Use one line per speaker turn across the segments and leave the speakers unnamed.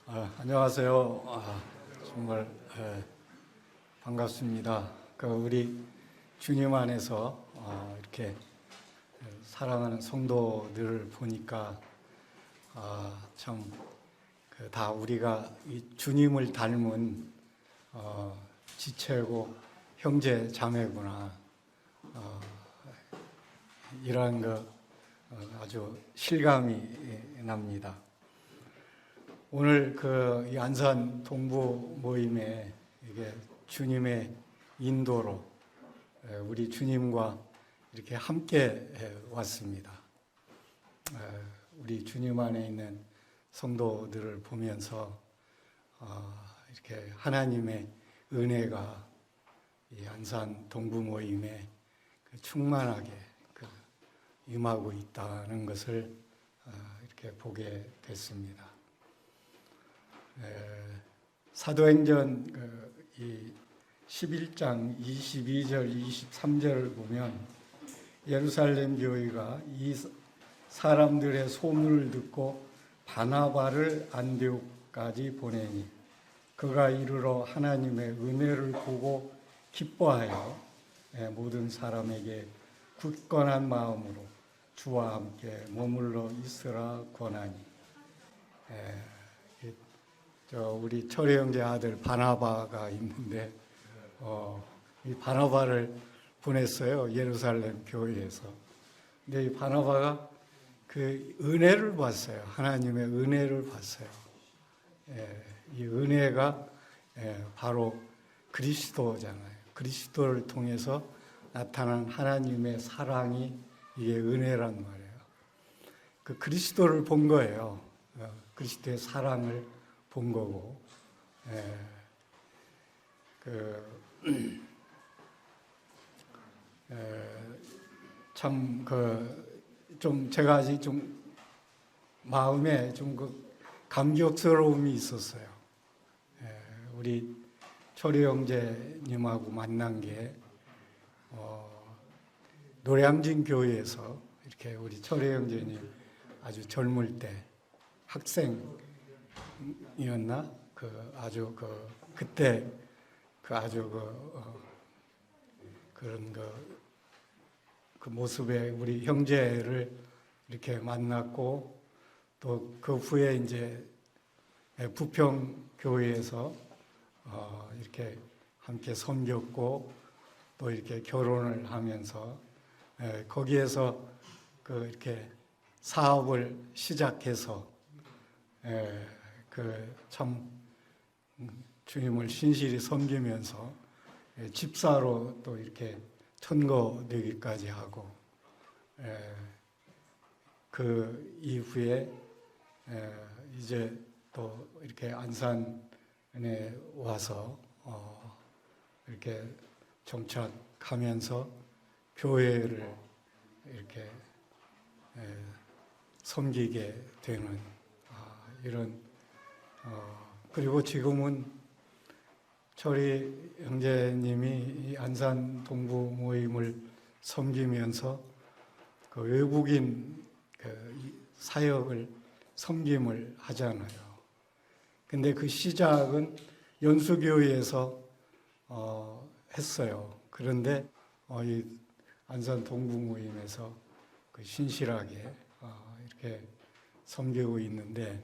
안녕하세요. 정말 반갑습니다. 우리 주님 안에서 이렇게 사랑하는 성도들을 보니까 참 다 우리가 이 주님을 닮은 지체고 형제 자매구나, 이러한 거 아주 실감이 납니다. 오늘 이 안산 동부 모임에 이게 주님의 인도로 우리 주님과 이렇게 함께 왔습니다. 우리 주님 안에 있는 성도들을 보면서 이렇게 하나님의 은혜가 이 안산 동부 모임에 충만하게 임하고 있다는 것을 이렇게 보게 됐습니다. 사도행전 11장 22절 23절을 보면 예루살렘 교회가 이 사람들의 소문을 듣고 바나바를 안디옥까지 보내니 그가 이르러 하나님의 은혜를 보고 기뻐하여 모든 사람에게 굳건한 마음으로 주와 함께 머물러 있으라 권하니. 우리 철회 형제 아들 바나바가 있는데 이 바나바를 보냈어요, 예루살렘 교회에서. 근데 이 바나바가 그 은혜를 봤어요. 하나님의 은혜를 봤어요. 이 은혜가 바로 그리스도잖아요. 그리스도를 통해서 나타난 하나님의 사랑이 이게 은혜란 말이에요. 그 그리스도를 본 거예요. 그리스도의 사랑을 본 거고, 참 좀 제가 아직 좀 마음에 좀 감격스러움이 있었어요. 우리 철희 형제님하고 만난 게 노량진 교회에서 이렇게 우리 철희 형제님 아주 젊을 때 학생이었나? 아주 그때 아주 그런 그 모습에 우리 형제를 이렇게 만났고, 또 그 후에 이제 부평 교회에서 이렇게 함께 섬겼고, 또 이렇게 결혼을 하면서 거기에서 이렇게 사업을 시작해서 참 주님을 신실히 섬기면서 집사로 또 이렇게 천거되기까지 하고, 그 이후에 이제 또 이렇게 안산에 와서 이렇게 정착하면서 교회를 이렇게 섬기게 되는 이런, 그리고 지금은 철희 형제님이 이 안산 동부 모임을 섬기면서 외국인 사역을 섬김을 하잖아요. 근데 그 시작은 연수교회에서 했어요. 그런데 이 안산 동부 모임에서 신실하게 이렇게 섬기고 있는데,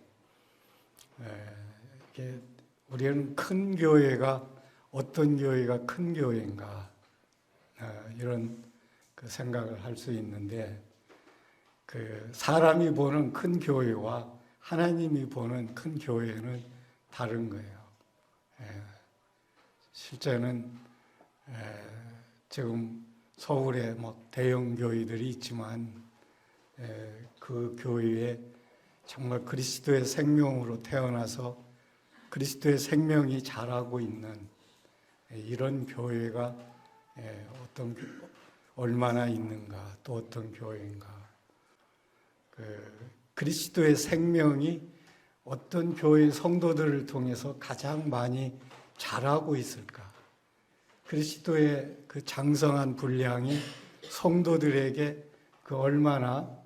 이렇게 우리는 큰 교회가, 어떤 교회가 큰 교회인가, 이런 생각을 할 수 있는데, 사람이 보는 큰 교회와 하나님이 보는 큰 교회는 다른 거예요. 실제는 지금 서울에 대형 교회들이 있지만 그 교회에 정말 그리스도의 생명으로 태어나서 그리스도의 생명이 자라고 있는 이런 교회가 얼마나 있는가, 또 어떤 교회인가. 그리스도의 생명이 어떤 교회 성도들을 통해서 가장 많이 자라고 있을까? 그리스도의 장성한 분량이 성도들에게 얼마나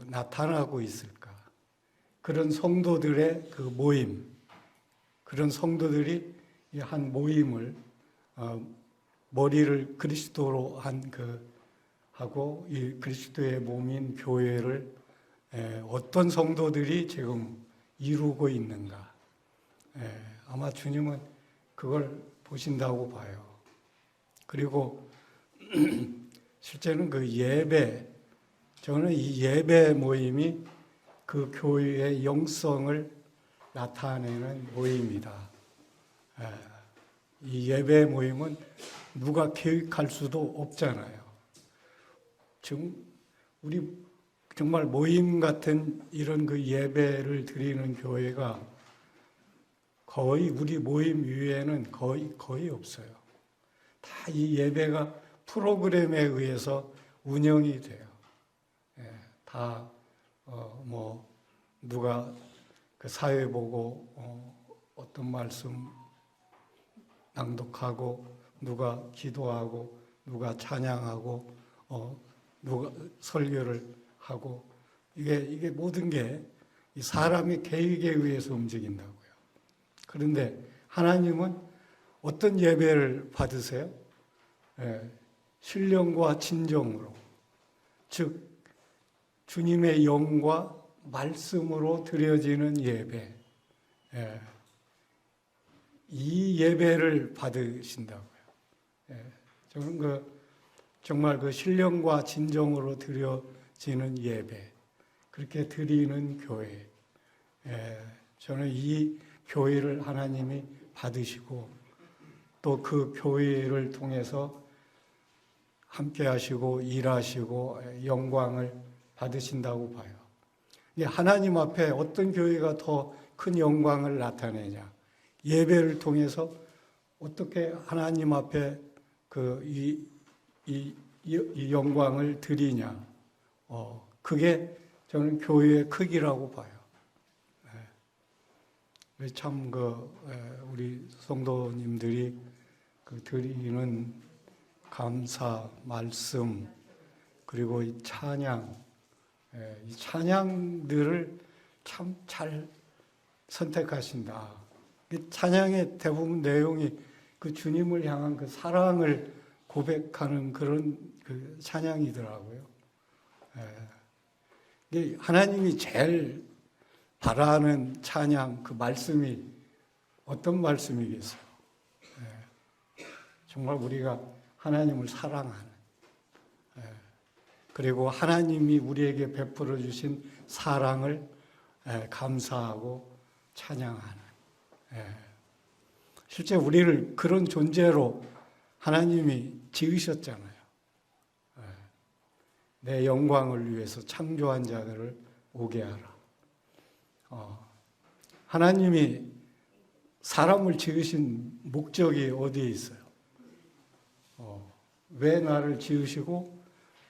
나타나고 있을까? 그런 성도들의 모임, 그런 성도들이 이 한 모임을 머리를 그리스도로 하고 이 그리스도의 몸인 교회를 어떤 성도들이 지금 이루고 있는가. 아마 주님은 그걸 보신다고 봐요. 그리고 실제는 그 예배, 저는 이 예배 모임이 그 교회의 영성을 나타내는 모임이다. 이 예배 모임은 누가 계획할 수도 없잖아요. 지금 우리 정말 모임 같은 이런 그 예배를 드리는 교회가 거의 우리 모임 위에는 거의 없어요. 다 이 예배가 프로그램에 의해서 운영이 돼요. 다 누가 그 사회 보고 어떤 말씀 낭독하고 누가 기도하고 누가 찬양하고 누가 설교를 하고 이게 모든 게 이 사람의 계획에 의해서 움직인다고요. 그런데 하나님은 어떤 예배를 받으세요? 신령과 진정으로, 즉 주님의 영과 말씀으로 드려지는 예배, 이 예배를 받으신다고요. 저는 정말 그 신령과 진정으로 드려지는 예배, 그렇게 드리는 교회, 저는 이 교회를 하나님이 받으시고 또 그 교회를 통해서 함께 하시고 일하시고 영광을 받으신다고 봐요. 하나님 앞에 어떤 교회가 더 큰 영광을 나타내냐? 예배를 통해서 어떻게 하나님 앞에 이 영광을 드리냐? 그게 저는 교회의 크기라고 봐요. 참 우리 성도님들이 드리는 감사, 말씀, 그리고 이 찬양, 이 찬양들을 참 잘 선택하신다. 찬양의 대부분 내용이 그 주님을 향한 그 사랑을 고백하는 그런 그 찬양이더라고요. 하나님이 제일 바라는 찬양, 그 말씀이 어떤 말씀이겠어요? 정말 우리가 하나님을 사랑하는, 그리고 하나님이 우리에게 베풀어 주신 사랑을 감사하고 찬양하는. 실제 우리를 그런 존재로 하나님이 지으셨잖아요. 내 영광을 위해서 창조한 자들을 오게 하라. 하나님이 사람을 지으신 목적이 어디에 있어요? 왜 나를 지으시고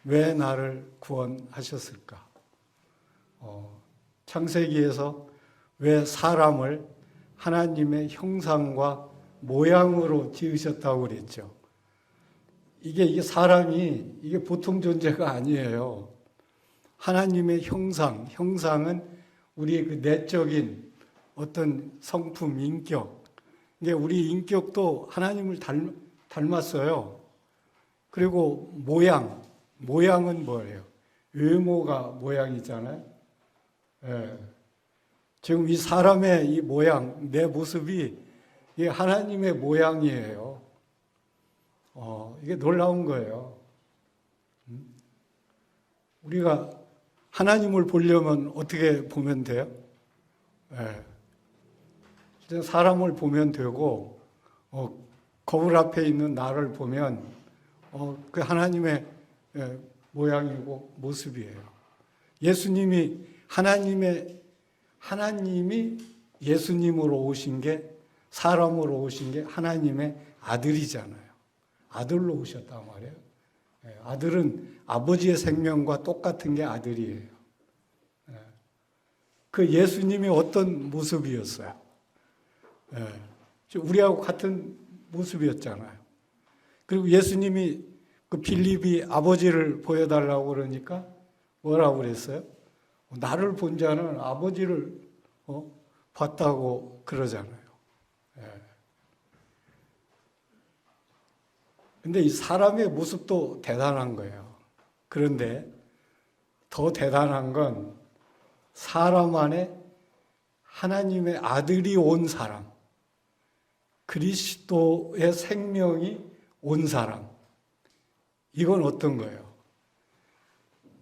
왜 나를 구원하셨을까? 창세기에서 왜 사람을 하나님의 형상과 모양으로 지으셨다고 그랬죠? 이게 사람이 이게 보통 존재가 아니에요. 하나님의 형상은 우리의 그 내적인 어떤 성품, 인격. 이게 우리 인격도 하나님을 닮았어요. 그리고 모양은 뭐예요? 외모가 모양이잖아요. 지금 이 사람의 이 모양, 내 모습이 이게 하나님의 모양이에요. 이게 놀라운 거예요. 우리가 하나님을 보려면 어떻게 보면 돼요? 사람을 보면 되고, 거울 앞에 있는 나를 보면, 그 하나님의 모양이고 모습이에요. 하나님이 예수님으로 오신 게, 사람으로 오신 게 하나님의 아들이잖아요. 아들로 오셨단 말이에요. 아들은 아버지의 생명과 똑같은 게 아들이에요. 그 예수님이 어떤 모습이었어요? 우리하고 같은 모습이었잖아요. 그리고 예수님이 그 빌립이 아버지를 보여달라고 그러니까 뭐라고 그랬어요? 나를 본 자는 아버지를 봤다고 그러잖아요. 근데 이 사람의 모습도 대단한 거예요. 그런데 더 대단한 건 사람 안에 하나님의 아들이 온 사람, 그리스도의 생명이 온 사람. 이건 어떤 거예요?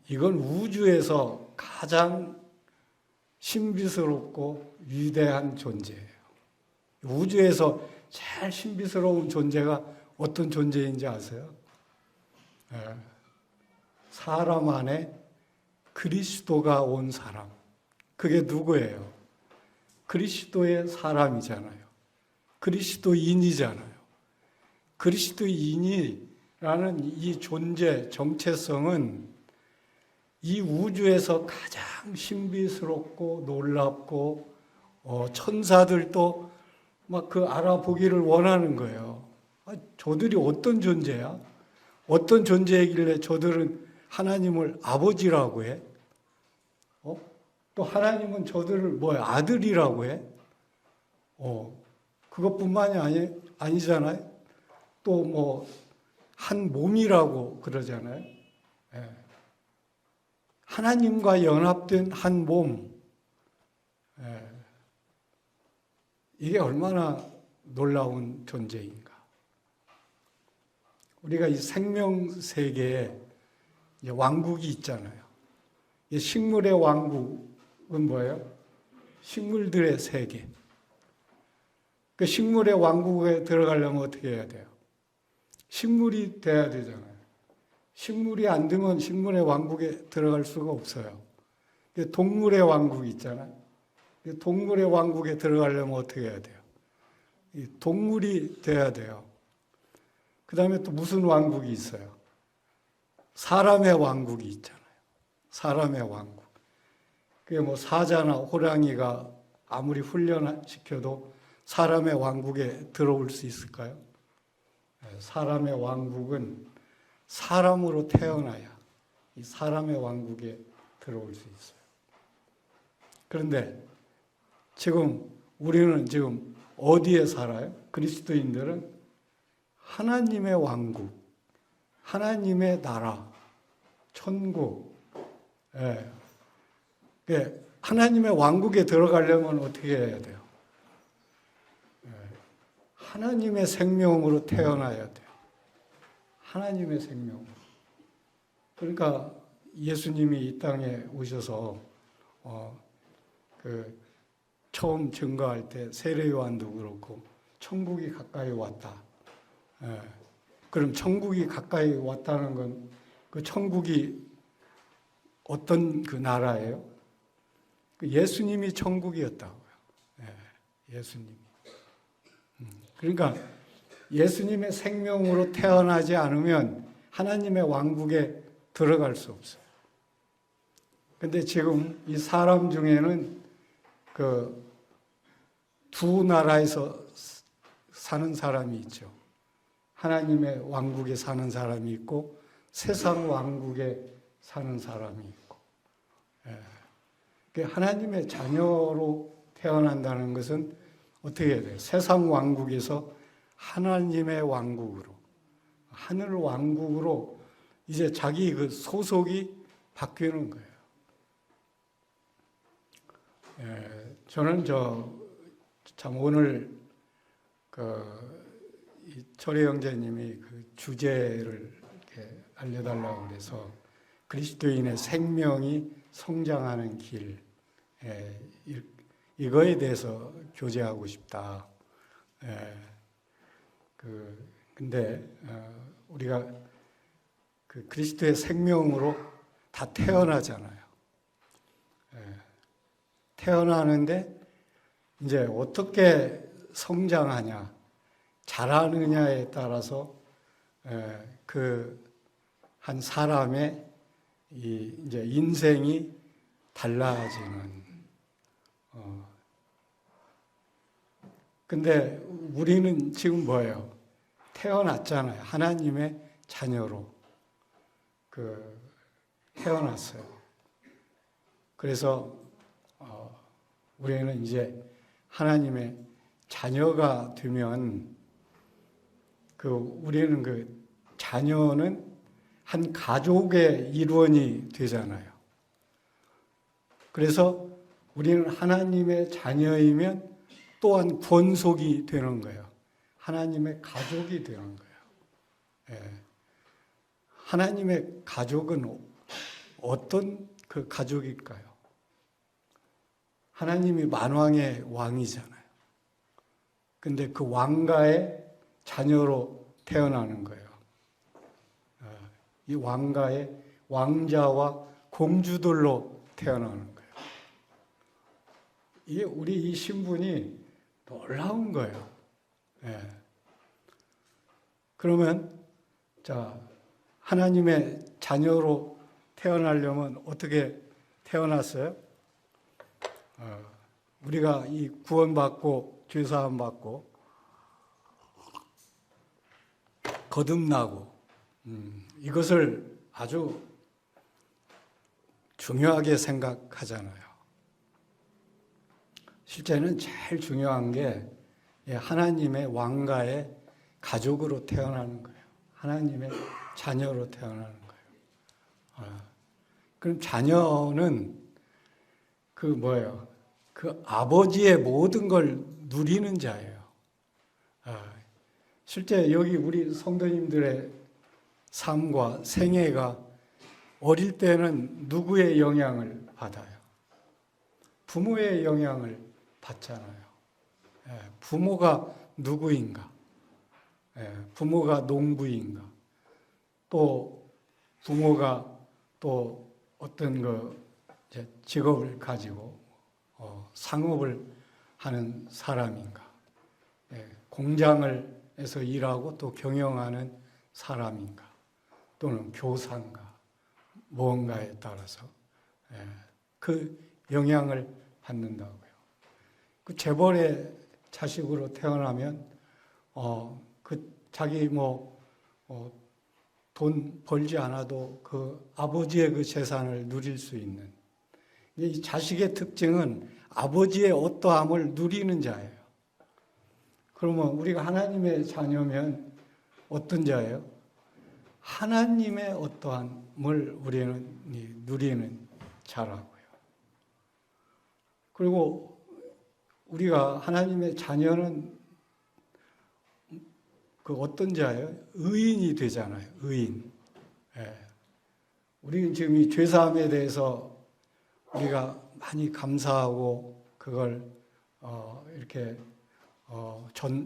이건 우주에서 가장 신비스럽고 위대한 존재예요. 우주에서 제일 신비스러운 존재가 어떤 존재인지 아세요? 사람 안에 그리스도가 온 사람. 그게 누구예요? 그리스도의 사람이잖아요. 그리스도인이잖아요. 그리스도인이라는 이 존재 정체성은 이 우주에서 가장 신비스럽고 놀랍고 천사들도 막 그 알아보기를 원하는 거예요. 저들이 어떤 존재야? 어떤 존재이길래 저들은 하나님을 아버지라고 해? 또 하나님은 저들을 뭐야? 아들이라고 해? 그것뿐만이 아니잖아요. 또 뭐 한 몸이라고 그러잖아요. 하나님과 연합된 한 몸. 이게 얼마나 놀라운 존재인가. 우리가 이 생명 세계에 왕국이 있잖아요. 이 식물의 왕국은 뭐예요? 식물들의 세계. 그 식물의 왕국에 들어가려면 어떻게 해야 돼요? 식물이 돼야 되잖아요. 식물이 안 되면 식물의 왕국에 들어갈 수가 없어요. 동물의 왕국이 있잖아요. 동물의 왕국에 들어가려면 어떻게 해야 돼요? 동물이 돼야 돼요. 그 다음에 또 무슨 왕국이 있어요? 사람의 왕국이 있잖아요. 사람의 왕국. 그게 뭐 사자나 호랑이가 아무리 훈련시켜도 사람의 왕국에 들어올 수 있을까요? 사람의 왕국은 사람으로 태어나야 이 사람의 왕국에 들어올 수 있어요. 그런데 지금 우리는 지금 어디에 살아요? 그리스도인들은 하나님의 왕국, 하나님의 나라, 천국. 하나님의 왕국에 들어가려면 어떻게 해야 돼요? 하나님의 생명으로 태어나야 돼요. 하나님의 생명으로. 그러니까 예수님이 이 땅에 오셔서 처음 증거할 때 세례 요한도 그렇고 천국이 가까이 왔다. 그럼 천국이 가까이 왔다는 건 그 천국이 어떤 그 나라예요? 예수님이 천국이었다고요. 예수님이. 그러니까 예수님의 생명으로 태어나지 않으면 하나님의 왕국에 들어갈 수 없어요. 근데 지금 이 사람 중에는 그 두 나라에서 사는 사람이 있죠. 하나님의 왕국에 사는 사람이 있고 세상 왕국에 사는 사람이 있고. 하나님의 자녀로 태어난다는 것은 어떻게 해야 돼요? 세상 왕국에서 하나님의 왕국으로, 하늘 왕국으로 이제 자기 그 소속이 바뀌는 거예요. 저는 참 오늘 철회 형제님이 그 주제를 이렇게 알려달라고 그래서 그리스도인의 생명이 성장하는 길, 이거에 대해서 교제하고 싶다. 근데 우리가 그 그리스도의 생명으로 다 태어나잖아요. 태어나는데 이제 어떻게 성장하냐, 자라느냐에 따라서 그 한 사람의 이제 인생이 달라지는. 근데 우리는 지금 뭐예요? 태어났잖아요. 하나님의 자녀로 태어났어요. 그래서 우리는 이제 하나님의 자녀가 되면 우리는 자녀는 한 가족의 일원이 되잖아요. 그래서 우리는 하나님의 자녀이면 또한 권속이 되는 거예요. 하나님의 가족이 되는 거예요. 예. 하나님의 가족은 어떤 가족일까요? 하나님이 만왕의 왕이잖아요. 근데 그 왕가의 자녀로 태어나는 거예요. 이 왕가의 왕자와 공주들로 태어나는 거예요. 이게 우리 이 신분이 놀라운 거예요. 예. 그러면 하나님의 자녀로 태어나려면 어떻게 태어났어요? 우리가 이 구원받고 죄사함 받고 거듭나고 이것을 아주 중요하게 생각하잖아요. 실제는 제일 중요한 게 하나님의 왕가의 가족으로 태어나는 거예요. 하나님의 자녀로 태어나는 거예요. 그럼 자녀는 뭐예요? 아버지의 모든 걸 누리는 자예요. 실제 여기 우리 성도님들의 삶과 생애가 어릴 때는 누구의 영향을 받아요? 부모의 영향을 받잖아요. 부모가 누구인가? 부모가 농부인가? 또 부모가 또 어떤 직업을 가지고 상업을 하는 사람인가? 공장에서 일하고 또 경영하는 사람인가? 또는 교사인가? 무언가에 따라서 그 영향을 받는다고요. 그 재벌의 자식으로 태어나면 자기 돈 벌지 않아도 아버지의 재산을 누릴 수 있는, 이 자식의 특징은 아버지의 어떠함을 누리는 자예요. 그러면 우리가 하나님의 자녀면 어떤 자예요? 하나님의 어떠함을 우리는 누리는 자라고요. 그리고 우리가 하나님의 자녀는 어떤 자예요? 의인이 되잖아요. 의인. 우리는 지금 이 죄사함에 대해서 우리가 많이 감사하고 그걸 이렇게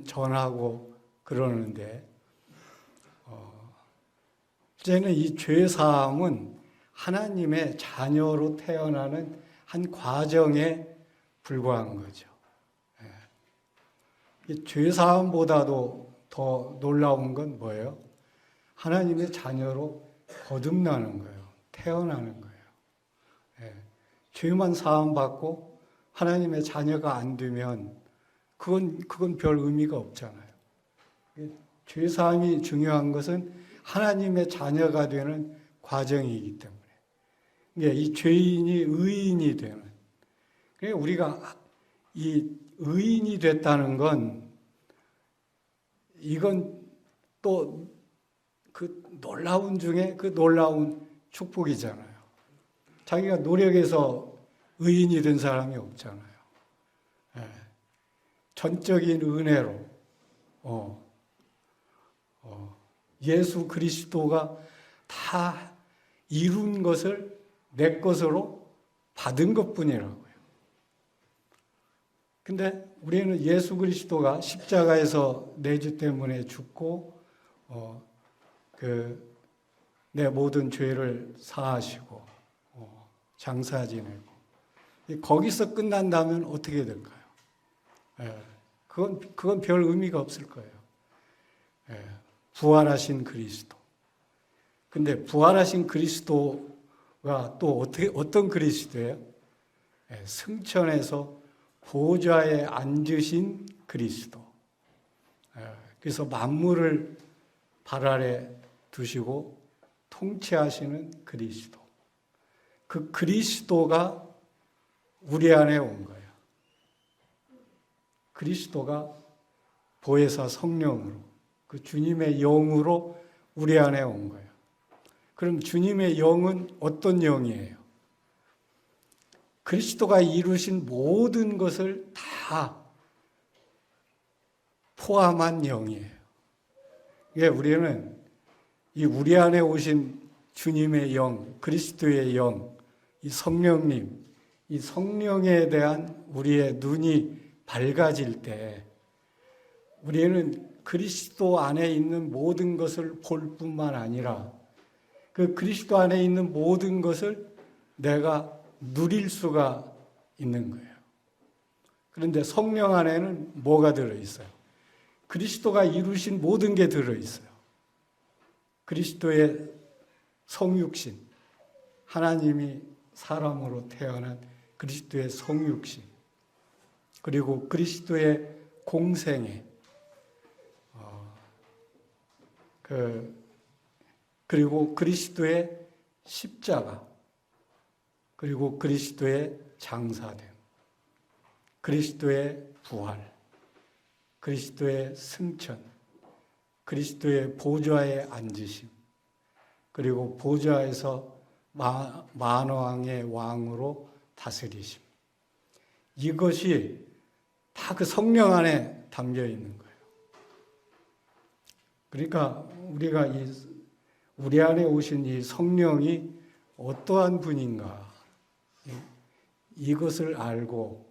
전하고 그러는데, 이제는 이 죄사함은 하나님의 자녀로 태어나는 한 과정에 불과한 거죠. 죄사함보다도 더 놀라운 건 뭐예요? 하나님의 자녀로 거듭나는 거예요. 태어나는 거예요. 죄만 사함받고 하나님의 자녀가 안 되면 그건 별 의미가 없잖아요. 죄사함이 중요한 것은 하나님의 자녀가 되는 과정이기 때문에, 이 죄인이 의인이 되는, 우리가 이 의인이 됐다는 건, 이건 또 놀라운 중에 놀라운 축복이잖아요. 자기가 노력해서 의인이 된 사람이 없잖아요. 전적인 은혜로 예수 그리스도가 다 이룬 것을 내 것으로 받은 것뿐이라고요. 근데 우리는 예수 그리스도가 십자가에서 내 죄 때문에 죽고 내 모든 죄를 사하시고 장사 지내고, 거기서 끝난다면 어떻게 될까요? 그건 별 의미가 없을 거예요. 부활하신 그리스도. 근데 부활하신 그리스도가 또 어떤 그리스도예요? 승천해서 보좌에 앉으신 그리스도. 그래서 만물을 발 아래 두시고 통치하시는 그리스도. 그 그리스도가 우리 안에 온 거예요. 그리스도가 보혜사 성령으로 그 주님의 영으로 우리 안에 온 거예요. 그럼 주님의 영은 어떤 영이에요? 그리스도가 이루신 모든 것을 다 포함한 영이에요. 이게 우리는 이 우리 안에 오신 주님의 영, 그리스도의 영, 이 성령님, 이 성령에 대한 우리의 눈이 밝아질 때 우리는 그리스도 안에 있는 모든 것을 볼 뿐만 아니라 그 그리스도 안에 있는 모든 것을 내가 누릴 수가 있는 거예요. 그런데 성령 안에는 뭐가 들어있어요? 그리스도가 이루신 모든 게 들어있어요. 그리스도의 성육신, 하나님이 사람으로 태어난 그리스도의 성육신, 그리고 그리스도의 공생애, 그리고 그리스도의 십자가, 그리고 그리스도의 장사됨, 그리스도의 부활, 그리스도의 승천, 그리스도의 보좌에 앉으심, 그리고 보좌에서 만왕의 왕으로 다스리심. 이것이 다 그 성령 안에 담겨 있는 거예요. 그러니까 우리가 우리 안에 오신 이 성령이 어떠한 분인가, 이것을 알고,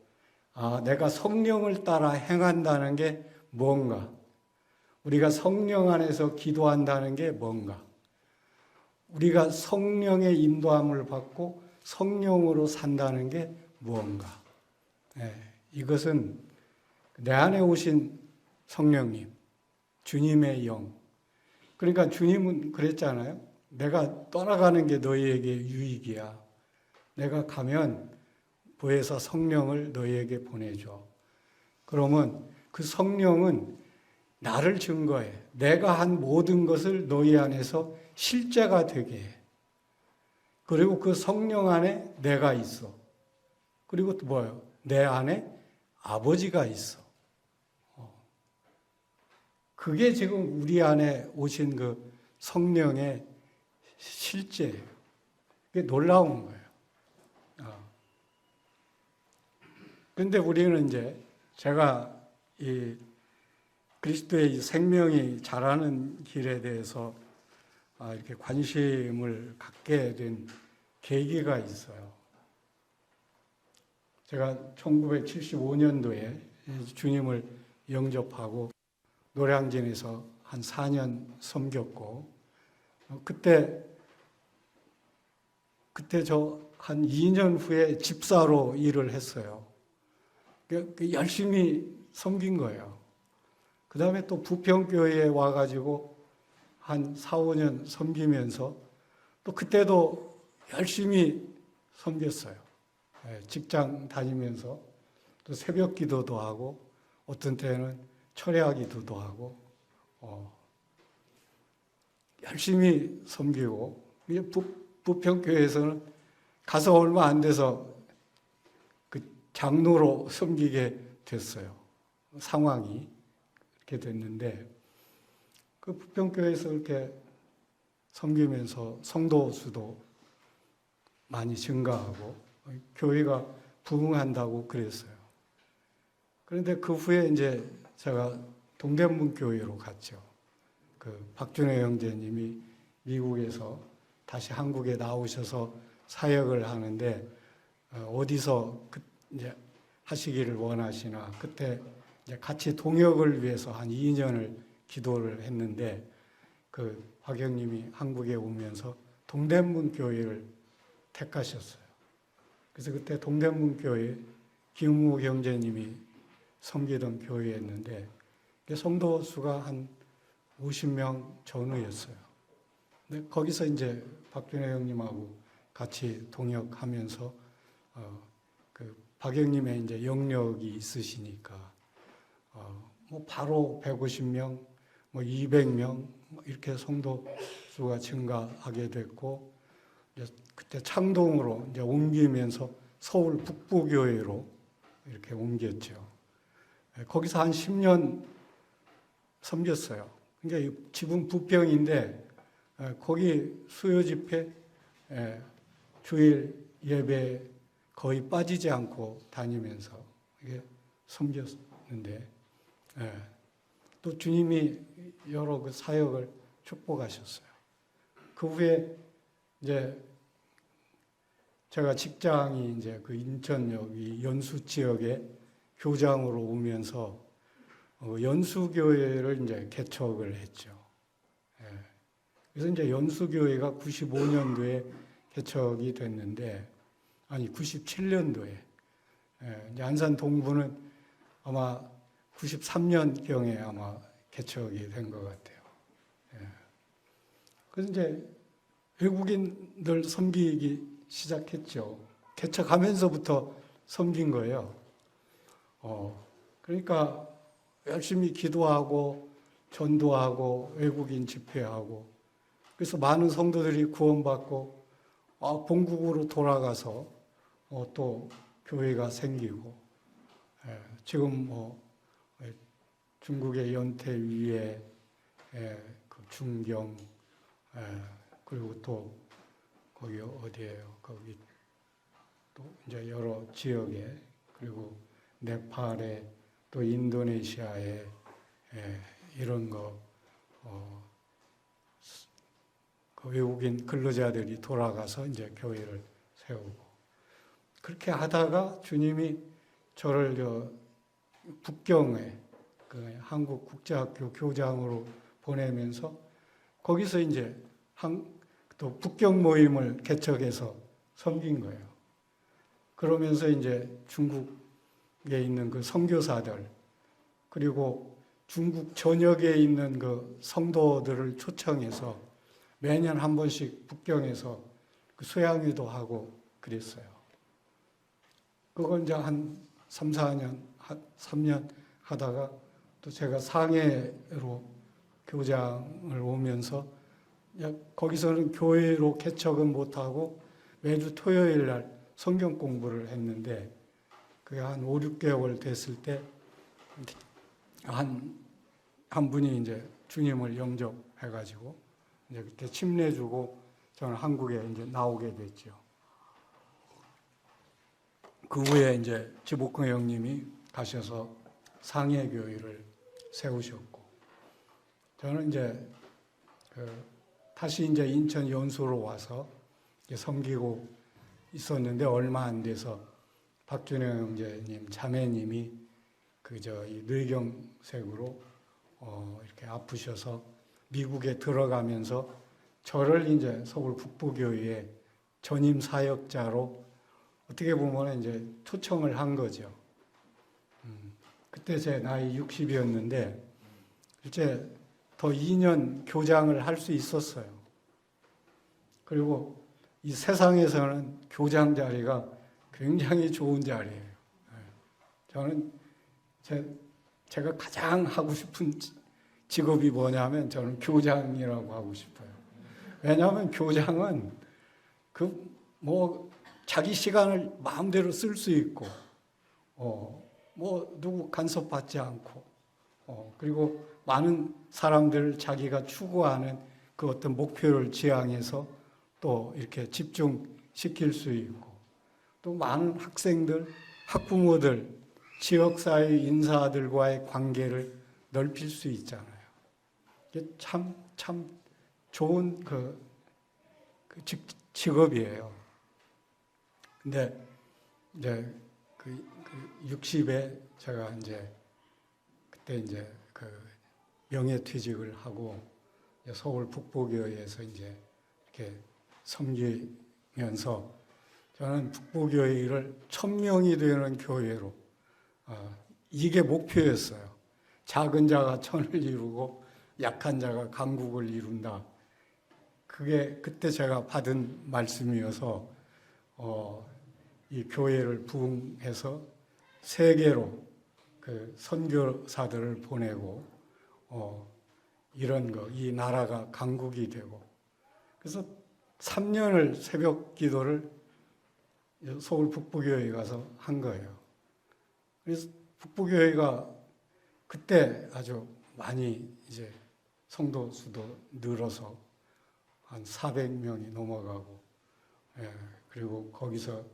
내가 성령을 따라 행한다는 게 뭔가, 우리가 성령 안에서 기도한다는 게 뭔가, 우리가 성령의 인도함을 받고 성령으로 산다는 게 무언가. 이것은 내 안에 오신 성령님, 주님의 영. 그러니까 주님은 그랬잖아요. 내가 떠나가는 게 너희에게 유익이야. 내가 가면 보혜사 성령을 너희에게 보내줘. 그러면 그 성령은 나를 증거해. 내가 한 모든 것을 너희 안에서 실제가 되게 해. 그리고 그 성령 안에 내가 있어. 그리고 또 뭐예요? 내 안에 아버지가 있어. 그게 지금 우리 안에 오신 그 성령의 실제예요. 그게 놀라운 거예요. 그런데 우리는 이제 제가 이 그리스도의 생명이 자라는 길에 대해서 이렇게 관심을 갖게 된 계기가 있어요. 제가 1975년도에 주님을 영접하고 노량진에서 한 4년 섬겼고, 그때 저 한 2년 후에 집사로 일을 했어요. 열심히 섬긴 거예요. 그 다음에 또 부평교회에 와가지고 한 4, 5년 섬기면서 또 그때도 열심히 섬겼어요. 직장 다니면서 또 새벽 기도도 하고 어떤 때는 철야 기도도 하고 열심히 섬기고, 부평교회에서는 가서 얼마 안 돼서 그 장로로 섬기게 됐어요. 상황이 이렇게 됐는데, 그 부평교회에서 이렇게 섬기면서 성도 수도 많이 증가하고 교회가 부흥한다고 그랬어요. 그런데 그 후에 이제 제가 동대문 교회로 갔죠. 그 박준혜 형제님이 미국에서 다시 한국에 나오셔서 사역을 하는데 어디서 이제 하시기를 원하시나, 그때 이제 같이 동역을 위해서 한 2년을 기도를 했는데 그 박 형님이 한국에 오면서 동대문 교회를 택하셨어요. 그래서 그때 동대문 교회 김우 형제님이 섬기던 교회였는데 성도 수가 한 50명 전후였어요. 근데 거기서 이제 박준혜 형님하고 같이 동역하면서 그 박 형님의 이제 영역이 있으시니까 뭐 바로 150명, 뭐 200명 이렇게 성도 수가 증가하게 됐고, 이제 그때 창동으로 이제 옮기면서 서울 북부교회로 이렇게 옮겼죠. 거기서 한 10년 섬겼어요. 그러니까 지금 부평인데 거기 수요 집회, 주일 예배 거의 빠지지 않고 다니면서 이게 섬겼는데 또 주님이 여러 그 사역을 축복하셨어요. 그 후에 이제 제가 직장이 이제 그 인천역 이 연수 지역에 교장으로 오면서 연수교회를 이제 개척을 했죠. 그래서 이제 연수교회가 95년도에 개척이 됐는데, 아니 97년도에 이제 안산 동부는 아마 93년경에 아마 개척이 된 것 같아요. 그래서 이제 외국인들 섬기기 시작했죠. 개척하면서부터 섬긴 거예요. 그러니까 열심히 기도하고 전도하고 외국인 집회하고 그래서 많은 성도들이 구원받고 본국으로 돌아가서 또 교회가 생기고 지금 중국의 연태위에 그 중경 그리고 또 거기 어디예요? 거기 또 이제 여러 지역에 그리고 네팔에 또 인도네시아에 이런 거 그 외국인 근로자들이 돌아가서 이제 교회를 세우고 그렇게 하다가 주님이 저를 북경에 그 한국국제학교 교장으로 보내면서 거기서 이제 또 북경 모임을 개척해서 섬긴 거예요. 그러면서 이제 중국에 있는 그 선교사들 그리고 중국 전역에 있는 그 성도들을 초청해서 매년 한 번씩 북경에서 그 수양회도 하고 그랬어요. 그건 이제 한 3, 4년, 3년 하다가 또 제가 상해로 교장을 오면서 거기서는 교회로 개척은 못하고 매주 토요일 날 성경 공부를 했는데 그게 한 5, 6개월 됐을 때 한 분이 이제 주님을 영접해가지고 이제 그때 침례주고 저는 한국에 이제 나오게 됐죠. 그 후에 이제 지복흥 형님이 가셔서 상해교회를 세우셨고 저는 이제 다시 이제 인천 연수로 와서 섬기고 있었는데 얼마 안 돼서 박준영 형제님 자매님이 이 뇌경색으로 이렇게 아프셔서 미국에 들어가면서 저를 이제 서울 북부교회에 전임 사역자로 어떻게 보면 이제 초청을 한 거죠. 그때 제 나이 60이었는데 이제 더 2년 교장을 할 수 있었어요. 그리고 이 세상에서는 교장 자리가 굉장히 좋은 자리예요. 저는 제가 가장 하고 싶은 직업이 뭐냐면 저는 교장이라고 하고 싶어요. 왜냐하면 교장은 자기 시간을 마음대로 쓸 수 있고, 누구 간섭받지 않고, 그리고 많은 사람들을 자기가 추구하는 그 어떤 목표를 지향해서 또 이렇게 집중시킬 수 있고, 또 많은 학생들, 학부모들, 지역사회 인사들과의 관계를 넓힐 수 있잖아요. 이게 참 좋은 직업이에요. 근데 이제 60에 제가 이제 그때 이제 명예퇴직을 하고 서울 북부교회에서 이제 이렇게 섬기면서 저는 북부교회를 1000명이 되는 교회로 이게 목표였어요. 작은 자가 천을 이루고 약한 자가 강국을 이룬다. 그게 그때 제가 받은 말씀이어서 이 교회를 부흥해서 세계로 그 선교사들을 보내고 이 나라가 강국이 되고 그래서 3년을 새벽 기도를 서울 북부교회에 가서 한 거예요. 그래서 북부교회가 그때 아주 많이 이제 성도 수도 늘어서 한 400명이 넘어가고, 그리고 거기서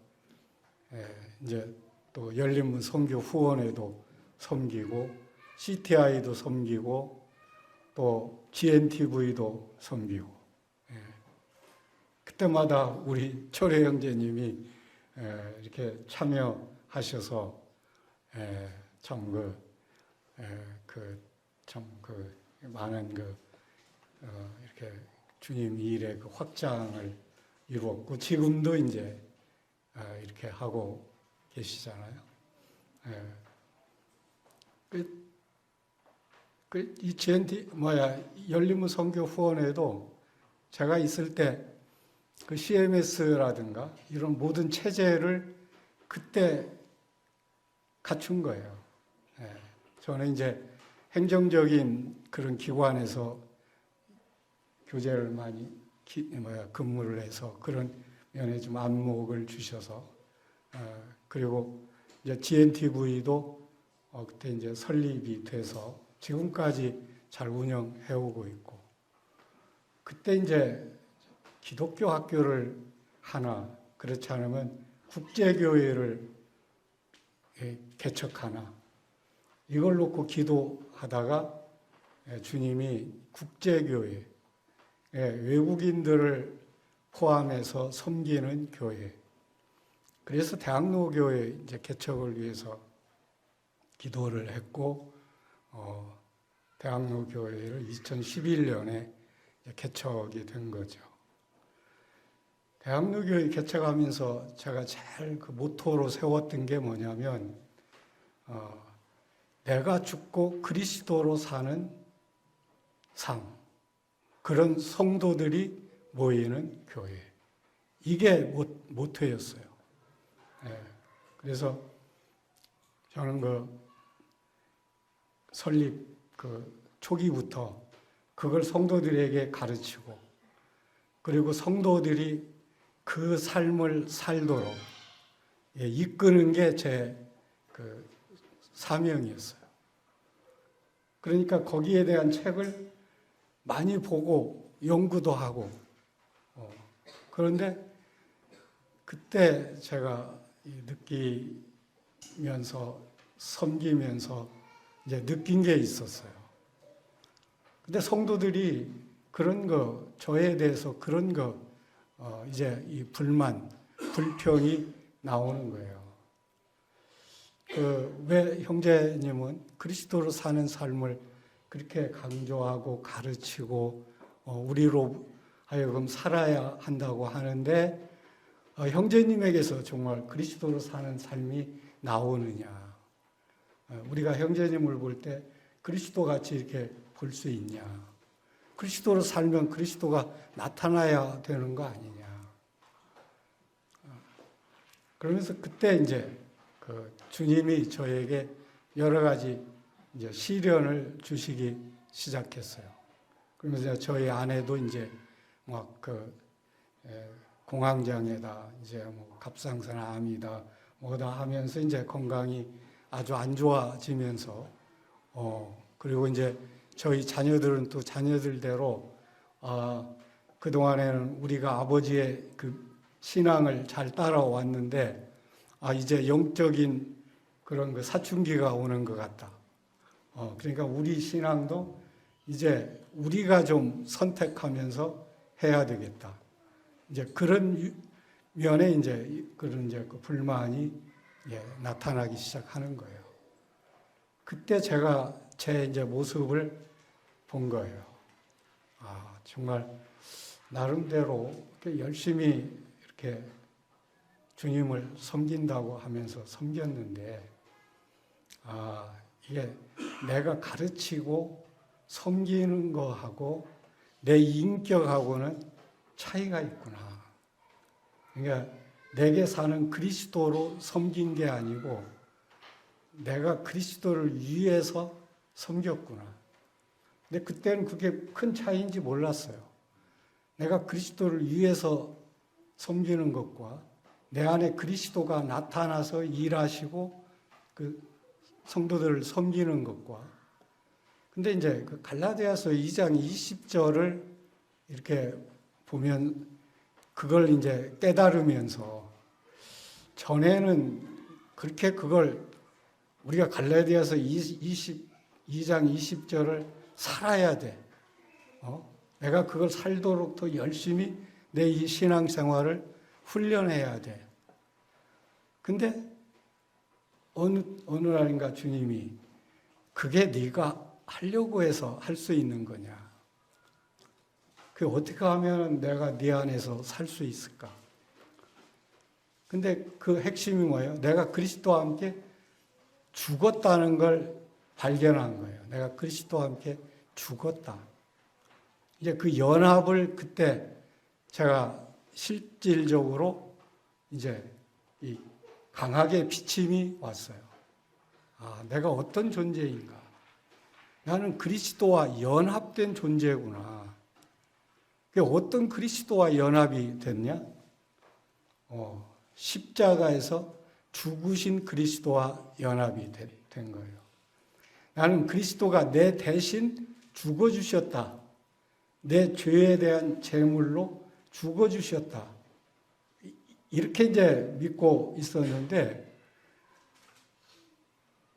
이제 또 열린문 선교 후원회도 섬기고, CTI도 섬기고, 또 GNTV도 섬기고, 그때마다 우리 철회 형제님이 이렇게 참여하셔서 참 많은 이렇게 주님 일의 그 확장을 이루었고, 지금도 이제 이렇게 하고 계시잖아요. 이 GNT 열린문 선교 후원회도 제가 있을 때 그 CMS라든가 이런 모든 체제를 그때 갖춘 거예요. 저는 이제 행정적인 그런 기관에서 교재를 많이 근무를 해서 그런 면에 좀 안목을 주셔서, 그리고 이제 GNTV도 그때 이제 설립이 돼서 지금까지 잘 운영해 오고 있고, 그때 이제 기독교 학교를 하나, 그렇지 않으면 국제교회를 개척하나, 이걸 놓고 기도하다가 주님이 국제교회, 외국인들을 포함해서 섬기는 교회, 그래서 대학로교회 이제 개척을 위해서 기도를 했고, 대학로교회를 2011년에 개척이 된 거죠. 대학로교회 개척하면서 제가 제일 그 모토로 세웠던 게 뭐냐면, 내가 죽고 그리스도로 사는 삶, 그런 성도들이 모이는 교회, 이게 모토였어요. 그래서 저는 설립 초기부터 그걸 성도들에게 가르치고, 그리고 성도들이 그 삶을 살도록 이끄는 게 제 사명이었어요. 그러니까 거기에 대한 책을 많이 보고 연구도 하고, 그런데 그때 제가 느끼면서 섬기면서 이제 느낀 게 있었어요. 근데 성도들이 그런 저에 대해서 그런 이제 이 불만, 불평이 나오는 거예요. 왜 형제님은 그리스도로 사는 삶을 그렇게 강조하고 가르치고, 우리로 하여금 살아야 한다고 하는데, 형제님에게서 정말 그리스도로 사는 삶이 나오느냐? 우리가 형제님을 볼 때 그리스도 같이 이렇게 볼 수 있냐? 그리스도로 살면 그리스도가 나타나야 되는 거 아니냐? 그러면서 그때 이제 주님이 저에게 여러 가지 이제 시련을 주시기 시작했어요. 그러면서 저희 아내도 이제 공황장애다, 이제 갑상선 암이다, 뭐다 하면서 이제 건강이 아주 안 좋아지면서, 그리고 이제 저희 자녀들은 또 자녀들대로, 그동안에는 우리가 아버지의 그 신앙을 잘 따라왔는데, 이제 영적인 그런 사춘기가 오는 것 같다. 그러니까 우리 신앙도 이제 우리가 좀 선택하면서 해야 되겠다. 이제 그런 면에 이제 그런 그 불만이 나타나기 시작하는 거예요. 그때 제가 제 이제 모습을 본 거예요. 정말 나름대로 열심히 이렇게 주님을 섬긴다고 하면서 섬겼는데, 이게 내가 가르치고 섬기는 거하고 내 인격하고는 차이가 있구나. 그러니까 내게 사는 그리스도로 섬긴 게 아니고 내가 그리스도를 위해서 섬겼구나. 근데 그때는 그게 큰 차이인지 몰랐어요. 내가 그리스도를 위해서 섬기는 것과 내 안에 그리스도가 나타나서 일하시고 그 성도들을 섬기는 것과 근데 이제 그 갈라디아서 2장 20절을 이렇게 보면 그걸 이제 깨달으면서 전에는 그렇게 그걸 우리가 갈라디아서 22장 20절을 살아야 돼. 내가 그걸 살도록 더 열심히 내 이 신앙생활을 훈련해야 돼. 근데 어느 날인가 주님이 그게 네가 하려고 해서 할 수 있는 거냐? 그게 어떻게 하면 내가 네 안에서 살 수 있을까? 근데 그 핵심이 뭐예요? 내가 그리스도와 함께 죽었다는 걸 발견한 거예요. 내가 그리스도와 함께 죽었다. 이제 그 연합을 그때 제가 실질적으로 이제 이 강하게 비침이 왔어요. 아, 내가 어떤 존재인가? 나는 그리스도와 연합된 존재구나. 어떤 그리스도와 연합이 됐냐? 십자가에서 죽으신 그리스도와 연합이 된 거예요. 나는 그리스도가 내 대신 죽어주셨다. 내 죄에 대한 제물로 죽어주셨다. 이렇게 이제 믿고 있었는데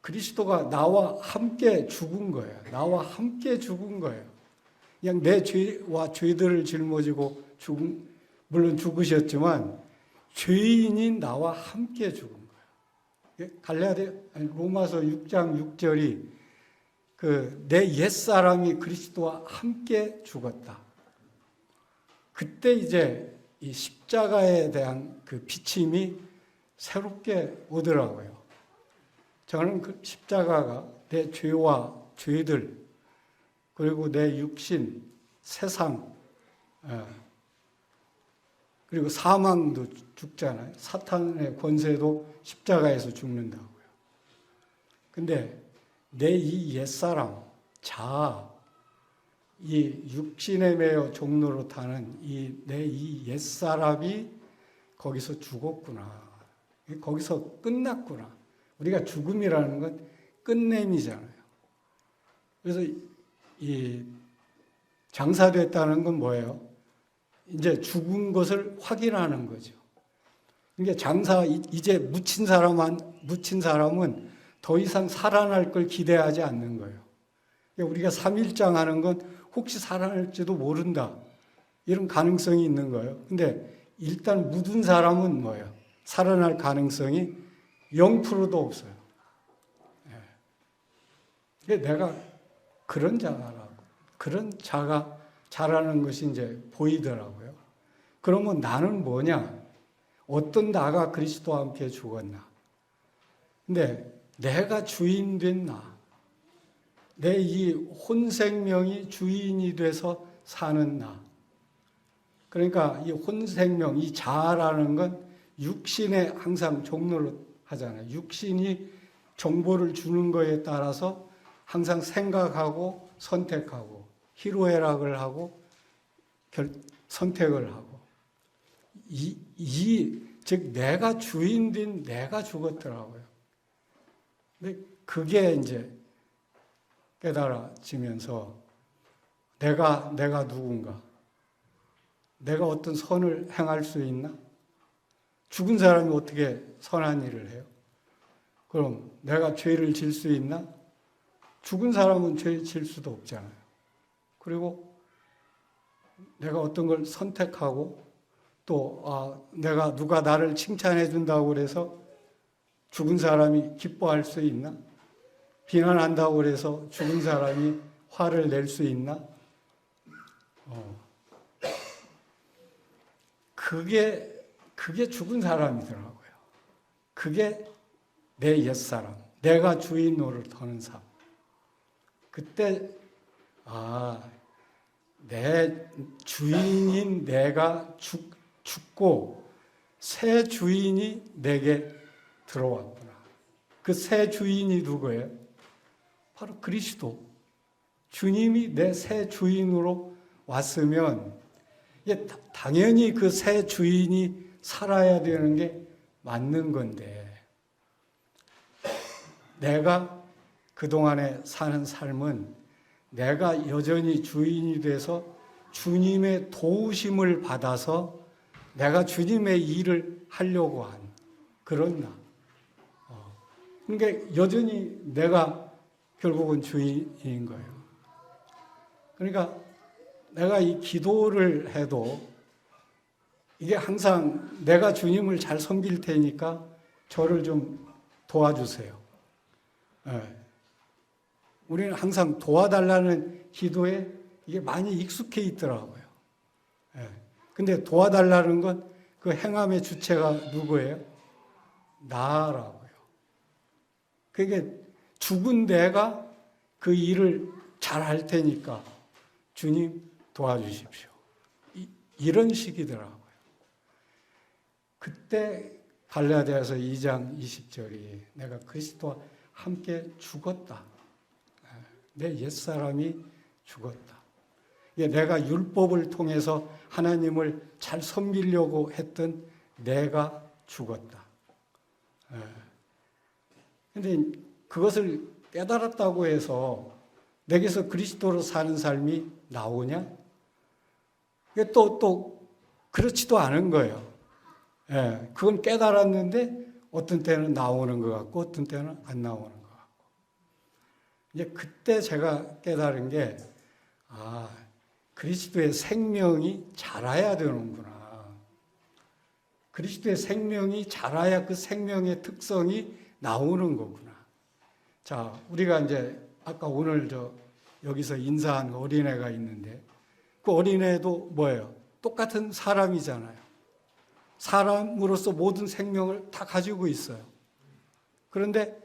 그리스도가 나와 함께 죽은 거예요. 나와 함께 죽은 거예요. 그냥 내 죄와 죄들을 짊어지고 물론 죽으셨지만 죄인인 나와 함께 죽은 거예요. 로마서 6장 6절이 내 옛사람이 그리스도와 함께 죽었다. 그때 이제 이 십자가에 대한 그 비침이 새롭게 오더라고요. 저는 그 십자가가 내 죄와 죄들, 그리고 내 육신, 세상, 그리고 사망도 죽잖아요. 사탄의 권세도 십자가에서 죽는다고요. 근데 내 이 옛사람, 자아, 이 육신에 매여 종로로 타는 내 이 옛사람이 거기서 죽었구나. 거기서 끝났구나. 우리가 죽음이라는 건 끝냄이잖아요. 그래서 이 장사됐다는 건 뭐예요? 이제 죽은 것을 확인하는 거죠. 그러니까 이제 묻힌 사람은 더 이상 살아날 걸 기대하지 않는 거예요. 우리가 3일장 하는 건 혹시 살아날지도 모른다. 이런 가능성이 있는 거예요. 근데 일단 묻은 사람은 뭐예요? 살아날 가능성이 0%도 없어요. 내가 그런 자가 자라는 것이 이제 보이더라고요. 그러면 나는 뭐냐? 어떤 나가 그리스도와 함께 죽었나? 근데 내가 주인 된 나, 내 이 혼생명이 주인이 돼서 사는 나. 그러니까 이 혼생명, 이 자아라는 건 육신에 항상 종로를 하잖아요. 육신이 정보를 주는 거에 따라서 항상 생각하고 선택하고 희로애락을 하고 선택을 하고 즉 내가 주인 된 내가 죽었더라고요. 근데 그게 이제 깨달아지면서 내가 누군가? 내가 어떤 선을 행할 수 있나? 죽은 사람이 어떻게 선한 일을 해요? 그럼 내가 죄를 질 수 있나? 죽은 사람은 죄 질 수도 없잖아요. 그리고 내가 어떤 걸 선택하고 또 내가 누가 나를 칭찬해 준다고 그래서 죽은 사람이 기뻐할 수 있나? 비난한다고 그래서 죽은 사람이 화를 낼 수 있나? 그게 죽은 사람이더라고요. 그게 내 옛사람, 내가 주인 노릇하는 삶. 그때 내 주인인 내가 죽고 새 주인이 내게 들어왔구나. 그 새 주인이 누구예요? 바로 그리스도. 주님이 내 새 주인으로 왔으면 당연히 그 새 주인이 살아야 되는 게 맞는 건데 내가 그동안에 사는 삶은 내가 여전히 주인이 돼서 주님의 도우심을 받아서 내가 주님의 일을 하려고 한 그런 나. 그러니까 여전히 내가 결국은 주인인 거예요. 그러니까 내가 이 기도를 해도 이게 항상 내가 주님을 잘 섬길 테니까 저를 좀 도와주세요. 우리는 항상 도와달라는 기도에 이게 많이 익숙해 있더라고요. 근데 도와달라는 건 그 행함의 주체가 누구예요? 나라고요. 그게 죽은 내가 그 일을 잘 할 테니까 주님 도와주십시오. 이런 식이더라고요. 그때 갈라디아서 2장 20절이 내가 그리스도와 함께 죽었다. 내 옛사람이 죽었다. 내가 율법을 통해서 하나님을 잘 섬기려고 했던 내가 죽었다. 그런데 그것을 깨달았다고 해서 내게서 그리스도로 사는 삶이 나오냐? 이게 또 그렇지도 않은 거예요. 그건 깨달았는데 어떤 때는 나오는 것 같고 어떤 때는 안 나오는 것 같고. 이제 그때 제가 깨달은 게 그리스도의 생명이 자라야 되는구나. 그리스도의 생명이 자라야 그 생명의 특성이 나오는 거구나. 자, 우리가 이제 아까 오늘 여기서 인사한 어린애가 있는데 그 어린애도 뭐예요? 똑같은 사람이잖아요. 사람으로서 모든 생명을 다 가지고 있어요. 그런데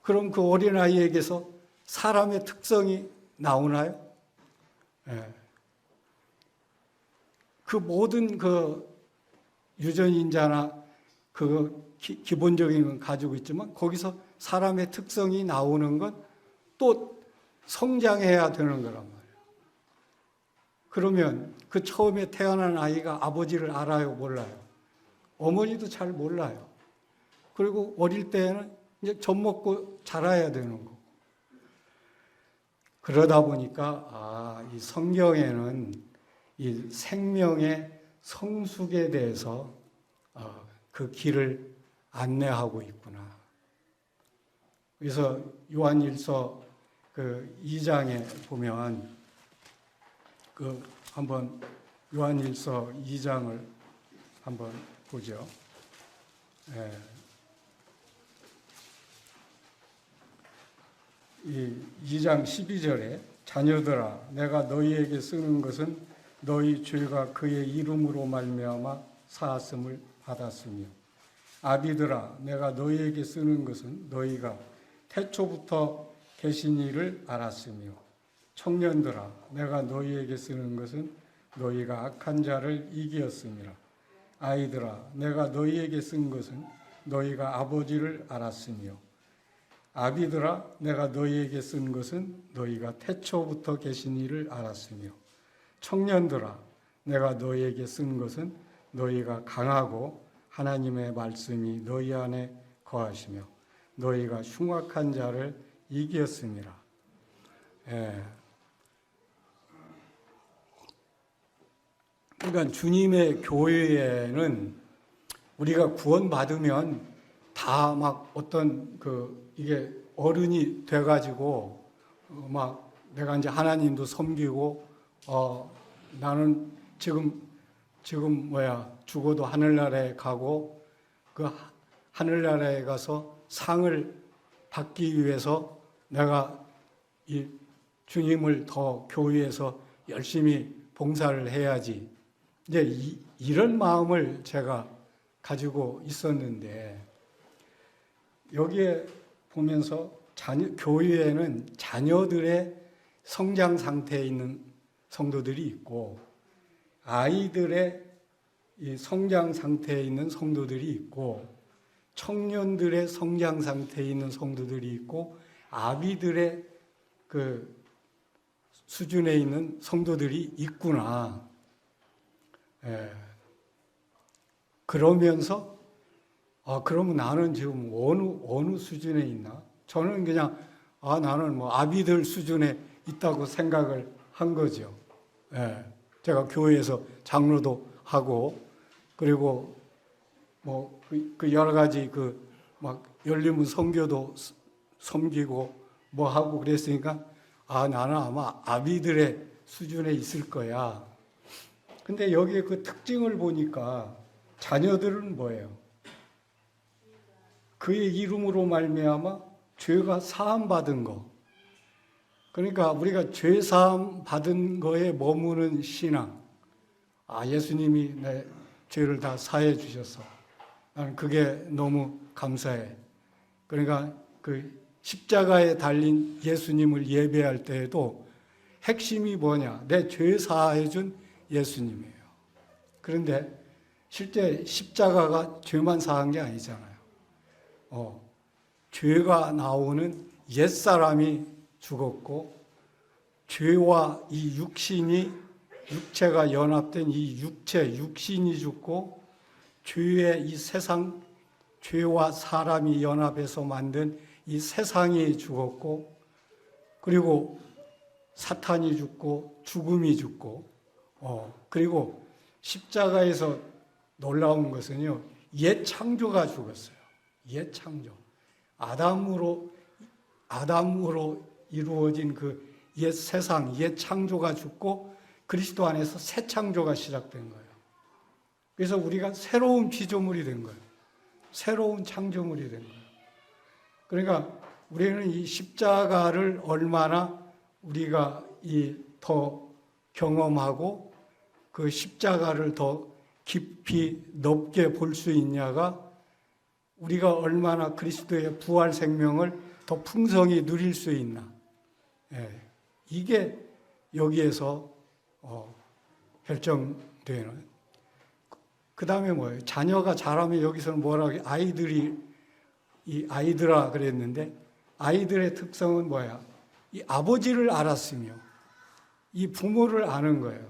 그럼 그 어린아이에게서 사람의 특성이 나오나요? 그 모든 그 유전인자나 그 기본적인 건 가지고 있지만 거기서 사람의 특성이 나오는 건 또 성장해야 되는 거란 말이에요. 그러면 그 처음에 태어난 아이가 아버지를 알아요? 몰라요? 어머니도 잘 몰라요. 그리고 어릴 때는 이제 젖 먹고 자라야 되는 거고. 그러다 보니까 이 성경에는 이 생명의 성숙에 대해서 그 길을 안내하고 있구나. 그래서 요한일서 그 2장에 보면 한번 요한일서 2장을 한번 보죠. 이 2장 12절에 자녀들아 내가 너희에게 쓰는 것은 너희 죄가 그의 이름으로 말미암아 사하심을 받았으며 아비들아 내가 너희에게 쓰는 것은 너희가 태초부터 계신 이를 알았으며 청년들아 내가 너희에게 쓰는 것은 너희가 악한 자를 이기었음이라 아이들아 내가 너희에게 쓴 것은 너희가 아버지를 알았으며 아비들아 내가 너희에게 쓴 것은 너희가 태초부터 계신 이를 알았으며 청년들아 내가 너희에게 쓴 것은 너희가 강하고 하나님의 말씀이 너희 안에 거하시며 너희가 흉악한 자를 이기었음이라. 그러니까 주님의 교회에는 우리가 구원받으면 다 막 어떤 이게 어른이 돼가지고 막 내가 이제 하나님도 섬기고 나는 지금 죽어도 하늘나라에 가고 그 하늘나라에 가서 상을 받기 위해서 내가 이 주님을 더 교회에서 열심히 봉사를 해야지. 이제 이런 마음을 제가 가지고 있었는데 여기에 보면서 교회에는 자녀들의 성장 상태에 있는 성도들이 있고 아이들의 이 성장 상태에 있는 성도들이 있고 청년들의 성장 상태에 있는 성도들이 있고 아비들의 그 수준에 있는 성도들이 있구나. 그러면서 그러면 나는 지금 어느 수준에 있나? 저는 그냥 나는 뭐 아비들 수준에 있다고 생각을 한 거죠. 예. 제가 교회에서 장로도 하고, 그리고 뭐 그 여러 가지 막 열리문 선교도 섬기고 뭐 하고 그랬으니까 나는 아마 아비들의 수준에 있을 거야. 근데 여기에 그 특징을 보니까 자녀들은 뭐예요? 그의 이름으로 말미암아 죄가 사함 받은 거. 그러니까 우리가 죄 사함 받은 거에 머무는 신앙. 예수님이 내 죄를 다 사해 주셨어. 나는 그게 너무 감사해. 그러니까 그 십자가에 달린 예수님을 예배할 때에도 핵심이 뭐냐? 내 죄 사해 준 예수님이에요. 그런데 실제 십자가가 죄만 사한 게 아니잖아요. 죄가 나오는 옛사람이 죽었고, 죄와 이 육체가 연합된 이 육신이 죽고, 죄의 이 세상, 죄와 사람이 연합해서 만든 이 세상이 죽었고, 그리고 사탄이 죽고, 죽음이 죽고, 그리고 십자가에서 놀라운 것은요, 옛 창조가 죽었어요. 옛 창조. 아담으로 이루어진 그 옛 세상, 옛 창조가 죽고 그리스도 안에서 새 창조가 시작된 거예요. 그래서 우리가 새로운 피조물이 된 거예요. 새로운 창조물이 된 거예요. 그러니까 우리는 이 십자가를 얼마나 우리가 더 경험하고 그 십자가를 더 깊이 넓게 볼 수 있냐가 우리가 얼마나 그리스도의 부활 생명을 더 풍성히 누릴 수 있나. 이게 여기에서 결정되는. 그 다음에 뭐예요? 자녀가 자라면 여기서는 뭐라고 아이들아 그랬는데, 아이들의 특성은 뭐야? 이 아버지를 알았으며 이 부모를 아는 거예요.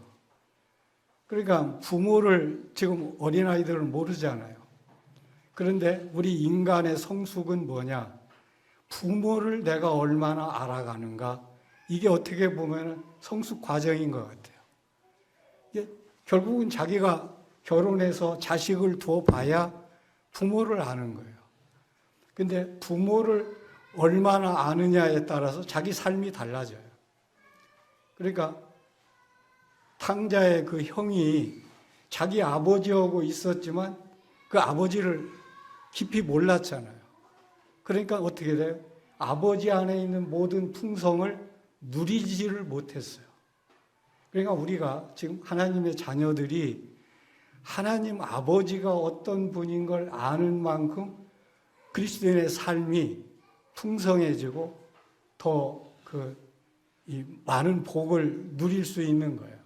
그러니까 부모를 지금 어린아이들은 모르잖아요. 그런데 우리 인간의 성숙은 뭐냐? 부모를 내가 얼마나 알아가는가? 이게 어떻게 보면 성숙 과정인 것 같아요. 이게 결국은 자기가 결혼해서 자식을 두어 봐야 부모를 아는 거예요. 근데 부모를 얼마나 아느냐에 따라서 자기 삶이 달라져요. 그러니까 탕자의 그 형이 자기 아버지하고 있었지만 그 아버지를 깊이 몰랐잖아요. 그러니까 어떻게 돼요? 아버지 안에 있는 모든 풍성을 누리지를 못했어요. 그러니까 우리가 지금 하나님의 자녀들이 하나님 아버지가 어떤 분인 걸 아는 만큼 그리스도인의 삶이 풍성해지고 더 이 많은 복을 누릴 수 있는 거예요.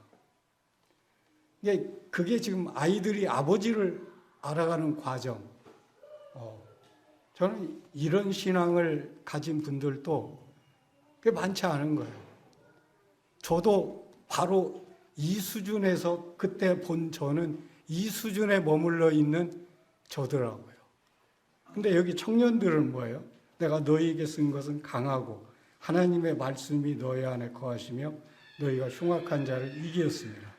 그게 지금 아이들이 아버지를 알아가는 과정. 저는 이런 신앙을 가진 분들도 꽤 많지 않은 거예요. 저도 바로 이 수준에서 그때 본 저는 이 수준에 머물러 있는 저더라고요. 근데 여기 청년들은 뭐예요? 내가 너희에게 쓴 것은 강하고 하나님의 말씀이 너희 안에 거하시며 너희가 흉악한 자를 이기었습니다.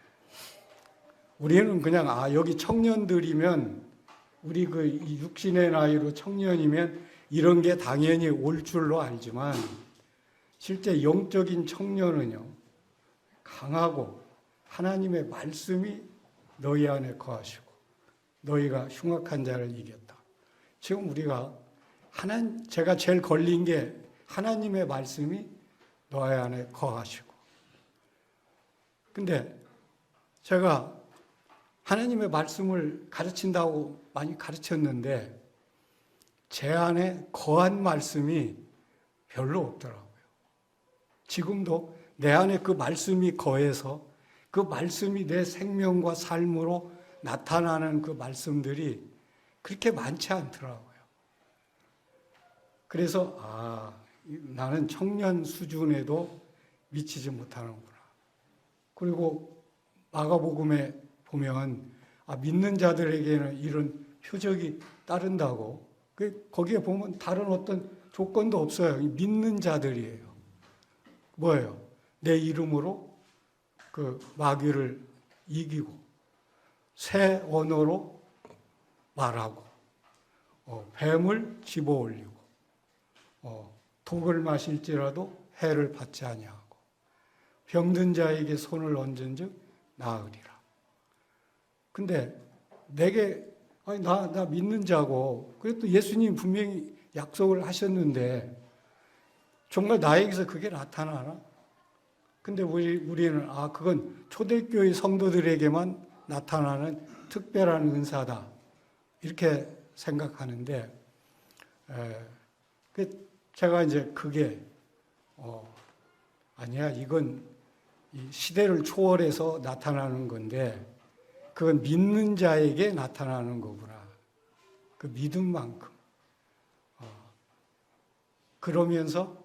우리는 그냥 여기 청년들이면 우리 이 육신의 나이로 청년이면 이런 게 당연히 올 줄로 알지만 실제 영적인 청년은요, 강하고 하나님의 말씀이 너희 안에 거하시고 너희가 흉악한 자를 이겼다. 지금 우리가 제가 제일 걸린 게 하나님의 말씀이 너희 안에 거하시고. 근데 제가 하나님의 말씀을 가르친다고 많이 가르쳤는데 제 안에 거한 말씀이 별로 없더라고요. 지금도 내 안에 그 말씀이 거해서 그 말씀이 내 생명과 삶으로 나타나는 그 말씀들이 그렇게 많지 않더라고요. 그래서 나는 청년 수준에도 미치지 못하는구나. 그리고 마가복음에 보면 믿는 자들에게는 이런 표적이 따른다고, 거기에 보면 다른 어떤 조건도 없어요. 믿는 자들이에요. 뭐예요? 내 이름으로 그 마귀를 이기고 새 언어로 말하고 뱀을 집어올리고 독을 마실지라도 해를 받지 아니하고 병든 자에게 손을 얹은즉 나으리라. 근데 내게 나 믿는 자고 그래도 예수님 분명히 약속을 하셨는데 정말 나에게서 그게 나타나나? 근데 우리는 그건 초대교회 성도들에게만 나타나는 특별한 은사다 이렇게 생각하는데 제가 이제 그게 아니야, 이건 이 시대를 초월해서 나타나는 건데 그건 믿는 자에게 나타나는 거구나. 그 믿음만큼. 그러면서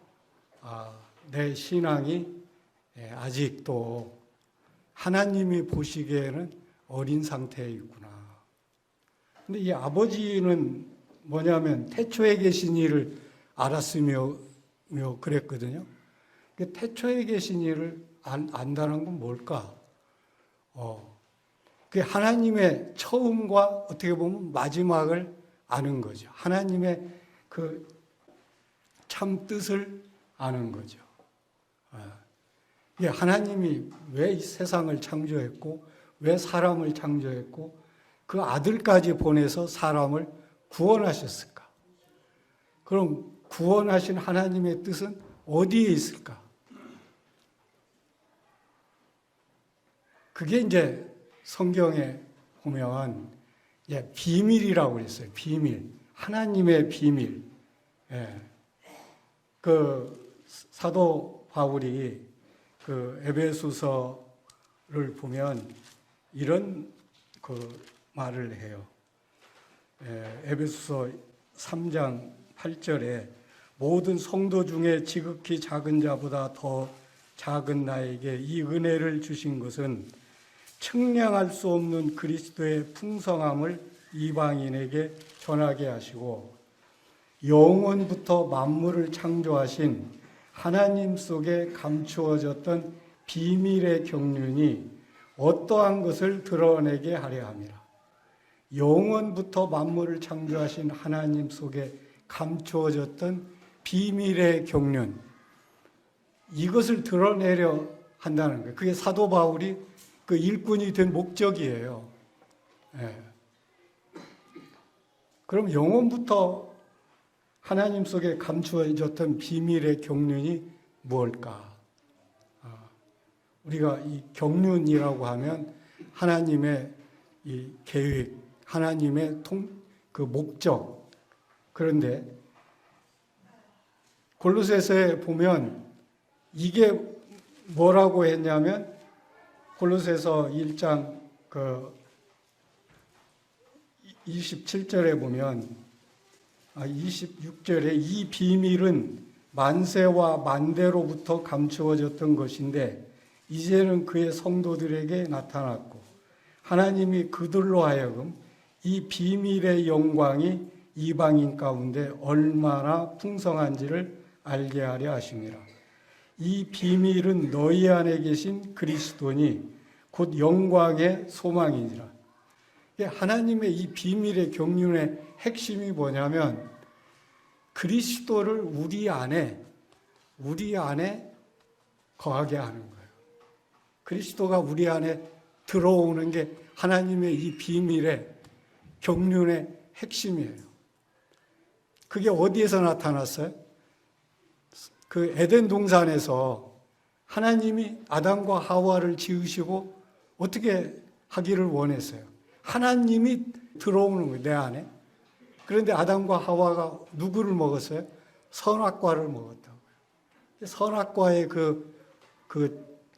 내 신앙이 아직도 하나님이 보시기에는 어린 상태에 있구나. 근데 이 아버지는 뭐냐면 태초에 계신 이를 알았으며 그랬거든요. 태초에 계신 이를 안다는 건 뭘까? 그 하나님의 처음과 어떻게 보면 마지막을 아는 거죠. 하나님의 그 참 뜻을 아는 거죠. 하나님이 왜 이 세상을 창조했고, 왜 사람을 창조했고, 그 아들까지 보내서 사람을 구원하셨을까? 그럼 구원하신 하나님의 뜻은 어디에 있을까? 그게 이제 성경에 보면 비밀이라고 그랬어요. 비밀. 하나님의 비밀. 그 사도 바울이 그 에베소서를 보면 이런 그 말을 해요. 에베소서 3장 8절에 모든 성도 중에 지극히 작은 자보다 더 작은 나에게 이 은혜를 주신 것은 측량할 수 없는 그리스도의 풍성함을 이방인에게 전하게 하시고 영원부터 만물을 창조하신 하나님 속에 감추어졌던 비밀의 경륜이 어떠한 것을 드러내게 하려 함이라. 영원부터 만물을 창조하신 하나님 속에 감추어졌던 비밀의 경륜, 이것을 드러내려 한다는 거예요. 그게 사도 바울이 그 일꾼이 된 목적이에요. 그럼 영원부터 하나님 속에 감추어졌던 비밀의 경륜이 무엇일까? 우리가 이 경륜이라고 하면 하나님의 이 계획, 하나님의 그 목적. 그런데 골로새서에 보면 이게 뭐라고 했냐면 골로새서 1장 그 27절에 보면 26절에 이 비밀은 만세와 만대로부터 감추어졌던 것인데 이제는 그의 성도들에게 나타났고 하나님이 그들로 하여금 이 비밀의 영광이 이방인 가운데 얼마나 풍성한지를 알게 하려 하심이라. 이 비밀은 너희 안에 계신 그리스도니 곧 영광의 소망이니라. 하나님의 이 비밀의 경륜의 핵심이 뭐냐면 그리스도를 우리 안에 거하게 하는 거예요. 그리스도가 우리 안에 들어오는 게 하나님의 이 비밀의 경륜의 핵심이에요. 그게 어디에서 나타났어요? 그 에덴 동산에서 하나님이 아담과 하와를 지으시고 어떻게 하기를 원했어요? 하나님이 들어오는 거예요, 내 안에. 그런데 아담과 하와가 누구를 먹었어요? 선악과를 먹었다고요. 선악과의 그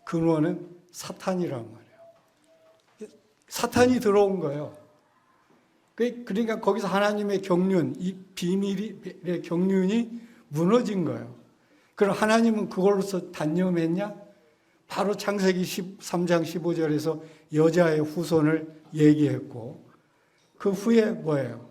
근원은 사탄이란 말이에요. 사탄이 들어온 거예요. 그러니까 거기서 하나님의 경륜, 이 비밀의 경륜이 무너진 거예요. 그럼 하나님은 그걸로서 단념했냐? 바로 창세기 13장 15절에서 여자의 후손을 얘기했고 그 후에 뭐예요?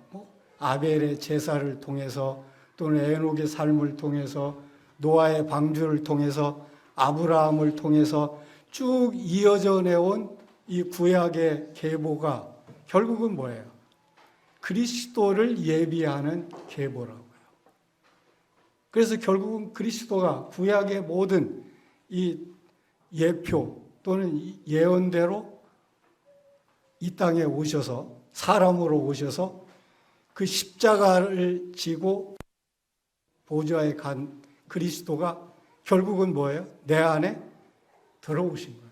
아벨의 제사를 통해서 또는 에녹의 삶을 통해서 노아의 방주를 통해서 아브라함을 통해서 쭉 이어져 내온 이 구약의 계보가 결국은 뭐예요? 그리스도를 예비하는 계보라고요. 그래서 결국은 그리스도가 구약의 모든 이 예표 또는 예언대로 이 땅에 오셔서 사람으로 오셔서 그 십자가를 지고 보좌에 간 그리스도가 결국은 뭐예요? 내 안에 들어오신 거예요.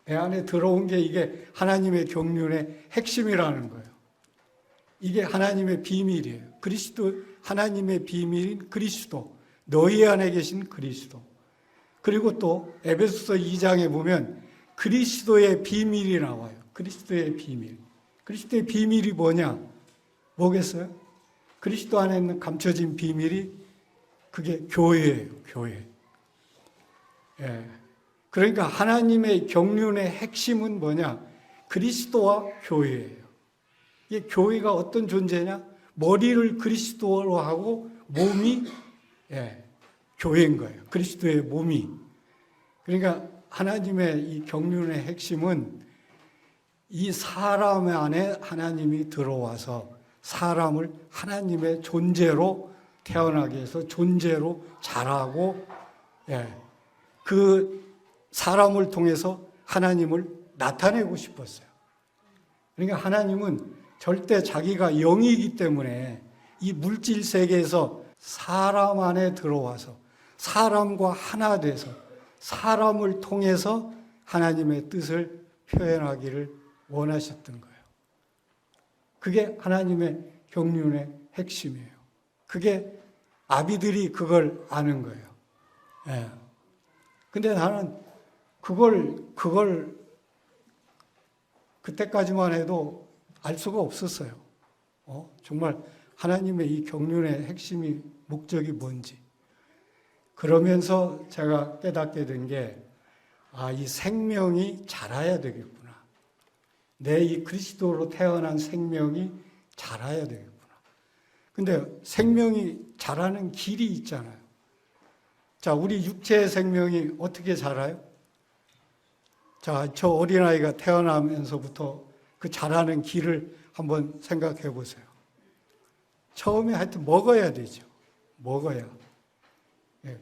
내 안에 들어온 게 이게 하나님의 경륜의 핵심이라는 거예요. 이게 하나님의 비밀이에요. 그리스도, 하나님의 비밀인 그리스도, 너희 안에 계신 그리스도. 그리고 또 에베소서 2장에 보면 그리스도의 비밀이 나와요. 그리스도의 비밀. 그리스도의 비밀이 뭐냐? 뭐겠어요? 그리스도 안에 있는 감춰진 비밀이 그게 교회예요. 교회. 예. 그러니까 하나님의 경륜의 핵심은 뭐냐? 그리스도와 교회예요. 이 교회가 어떤 존재냐? 머리를 그리스도로 하고 몸이 교회인 거예요. 그리스도의 몸이. 그러니까 하나님의 이 경륜의 핵심은 이 사람 안에 하나님이 들어와서 사람을 하나님의 존재로 태어나게 해서 존재로 자라고 그 사람을 통해서 하나님을 나타내고 싶었어요. 그러니까 하나님은 절대 자기가 영이기 때문에 이 물질 세계에서 사람 안에 들어와서 사람과 하나 돼서 사람을 통해서 하나님의 뜻을 표현하기를 원하셨던 거예요. 그게 하나님의 경륜의 핵심이에요. 그게 아비들이 그걸 아는 거예요. 예. 근데 나는 그걸 그때까지만 해도 알 수가 없었어요. 정말 하나님의 이 경륜의 핵심이 목적이 뭔지. 그러면서 제가 깨닫게 된 게, 이 생명이 자라야 되겠구나. 내 이 그리스도로 태어난 생명이 자라야 되겠구나. 근데 생명이 자라는 길이 있잖아요. 자, 우리 육체의 생명이 어떻게 자라요? 자, 저 어린아이가 태어나면서부터 그 자라는 길을 한번 생각해 보세요. 처음에 하여튼 먹어야 되죠. 먹어야.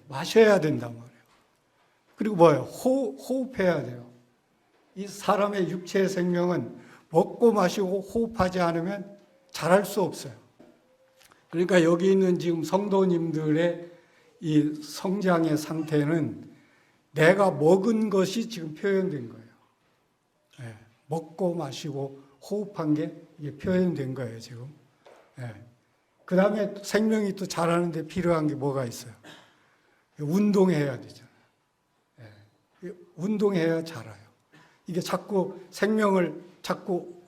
마셔야 된단 말이에요. 그리고 뭐예요? 호흡해야 돼요. 이 사람의 육체의 생명은 먹고 마시고 호흡하지 않으면 자랄 수 없어요. 그러니까 여기 있는 지금 성도님들의 이 성장의 상태는 내가 먹은 것이 지금 표현된 거예요. 먹고 마시고 호흡한 게 이게 표현된 거예요, 지금. 그 다음에 생명이 또 자라는데 필요한 게 뭐가 있어요? 운동해야 되잖아요. 운동해야 자라요. 이게 자꾸 생명을 자꾸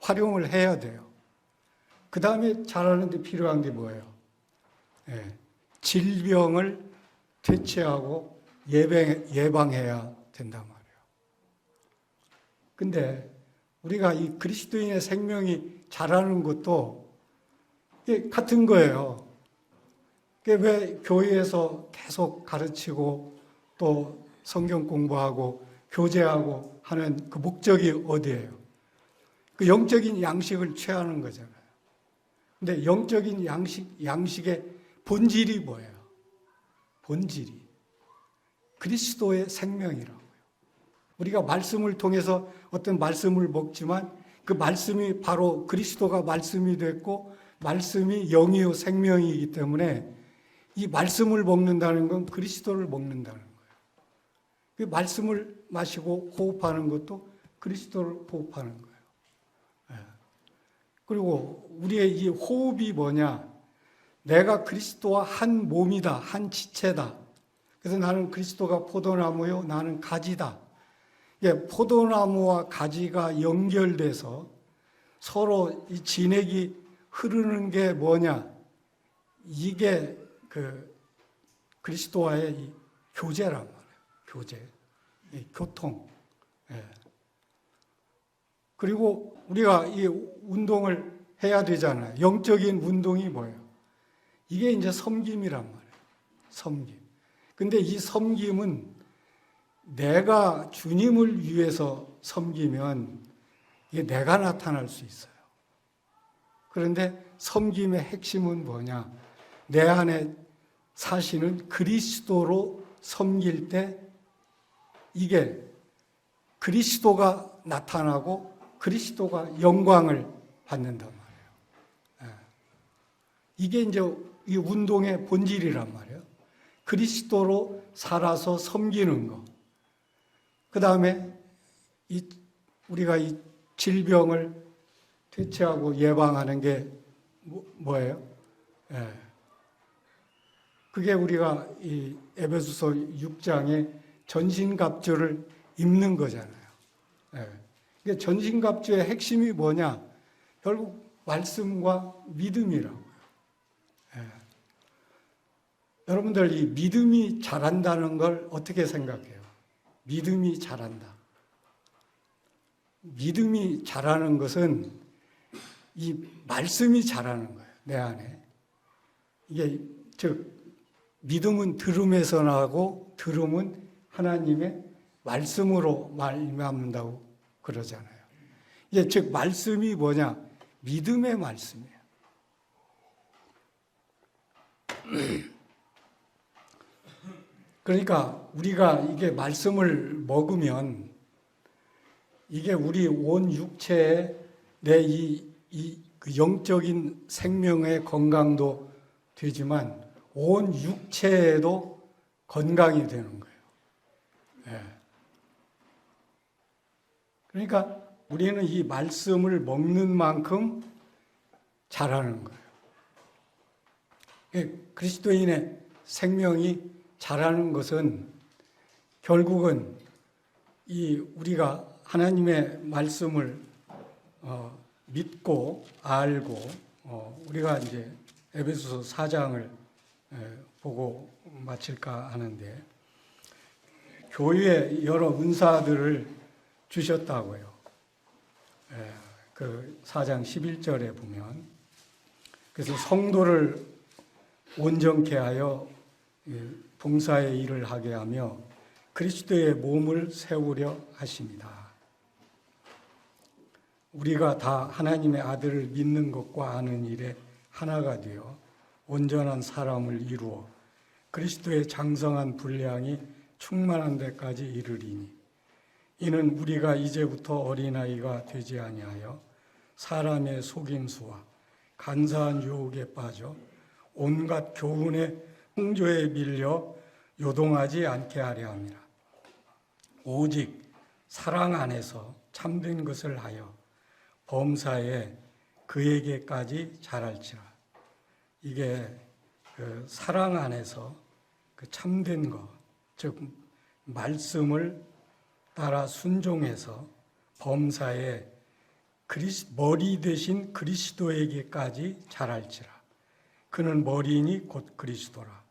활용을 해야 돼요. 그 다음에 자라는데 필요한 게 뭐예요? 질병을 퇴치하고 예방해야 된단 말이에요. 근데 우리가 이 그리스도인의 생명이 자라는 것도 같은 거예요. 왜 교회에서 계속 가르치고 또 성경 공부하고 교제하고 하는 그 목적이 어디예요? 그 영적인 양식을 취하는 거잖아요. 근데 영적인 양식의 본질이 뭐예요? 본질이 그리스도의 생명이라고요. 우리가 말씀을 통해서 어떤 말씀을 먹지만 그 말씀이 바로 그리스도가 말씀이 됐고 말씀이 영이요 생명이기 때문에 이 말씀을 먹는다는 건 그리스도를 먹는다는 거예요. 그 말씀을 마시고 호흡하는 것도 그리스도를 호흡하는 거예요. 그리고 우리의 이 호흡이 뭐냐? 내가 그리스도와 한 몸이다, 한 지체다. 그래서 나는 그리스도가 포도나무요, 나는 가지다. 포도나무와 가지가 연결돼서 서로 이 진액이 흐르는 게 뭐냐? 이게 그 그리스도와의 이 교제란 말이에요. 교제, 이 교통. 그리고 우리가 이 운동을 해야 되잖아요. 영적인 운동이 뭐예요? 이게 이제 섬김이란 말이에요. 섬김. 근데 이 섬김은 내가 주님을 위해서 섬기면 이게 내가 나타날 수 있어요. 그런데 섬김의 핵심은 뭐냐? 내 안에 사시는 그리스도로 섬길 때 이게 그리스도가 나타나고 그리스도가 영광을 받는단 말이에요. 이게 이제 이 운동의 본질이란 말이에요. 그리스도로 살아서 섬기는 것. 그 다음에 우리가 이 질병을 퇴치하고 예방하는 게 뭐예요? 그게 우리가 이 에베소서 6장에 전신갑주를 입는 거잖아요. 그러니까 전신갑주의 핵심이 뭐냐? 결국 말씀과 믿음이라고요. 여러분들 이 믿음이 자란다는 걸 어떻게 생각해요? 믿음이 자란다. 믿음이 자라는 것은 이 말씀이 자라는 거예요. 내 안에. 이게 즉 믿음은 들음에서 나고 들음은 하나님의 말씀으로 말미암는다고 그러잖아요. 이게 즉 말씀이 뭐냐? 믿음의 말씀이에요. 그러니까 우리가 이게 말씀을 먹으면 이게 우리 온 육체에 내 그 영적인 생명의 건강도 되지만 온 육체에도 건강이 되는 거예요. 그러니까 우리는 이 말씀을 먹는 만큼 자라는 거예요. 그리스도인의 생명이 자라는 것은 결국은 우리가 하나님의 말씀을 믿고 알고 우리가 이제 에베소서 4장을 보고 마칠까 하는데 교회에 여러 은사들을 주셨다고요. 그 4장 11절에 보면 그래서 성도를 온전케 하여 봉사의 일을 하게 하며 그리스도의 몸을 세우려 하십니다. 우리가 다 하나님의 아들을 믿는 것과 아는 일에 하나가 되어 온전한 사람을 이루어 그리스도의 장성한 분량이 충만한 데까지 이르리니 이는 우리가 이제부터 어린아이가 되지 아니하여 사람의 속임수와 간사한 유혹에 빠져 온갖 교훈의 홍조에 밀려 요동하지 않게 하려 함이라. 오직 사랑 안에서 참된 것을 하여 범사에 그에게까지 자랄지라. 이게 그 사랑 안에서 그 참된 것, 즉 말씀을 따라 순종해서 범사에 머리 대신 그리스도에게까지 자랄지라. 그는 머리이니 곧 그리스도라.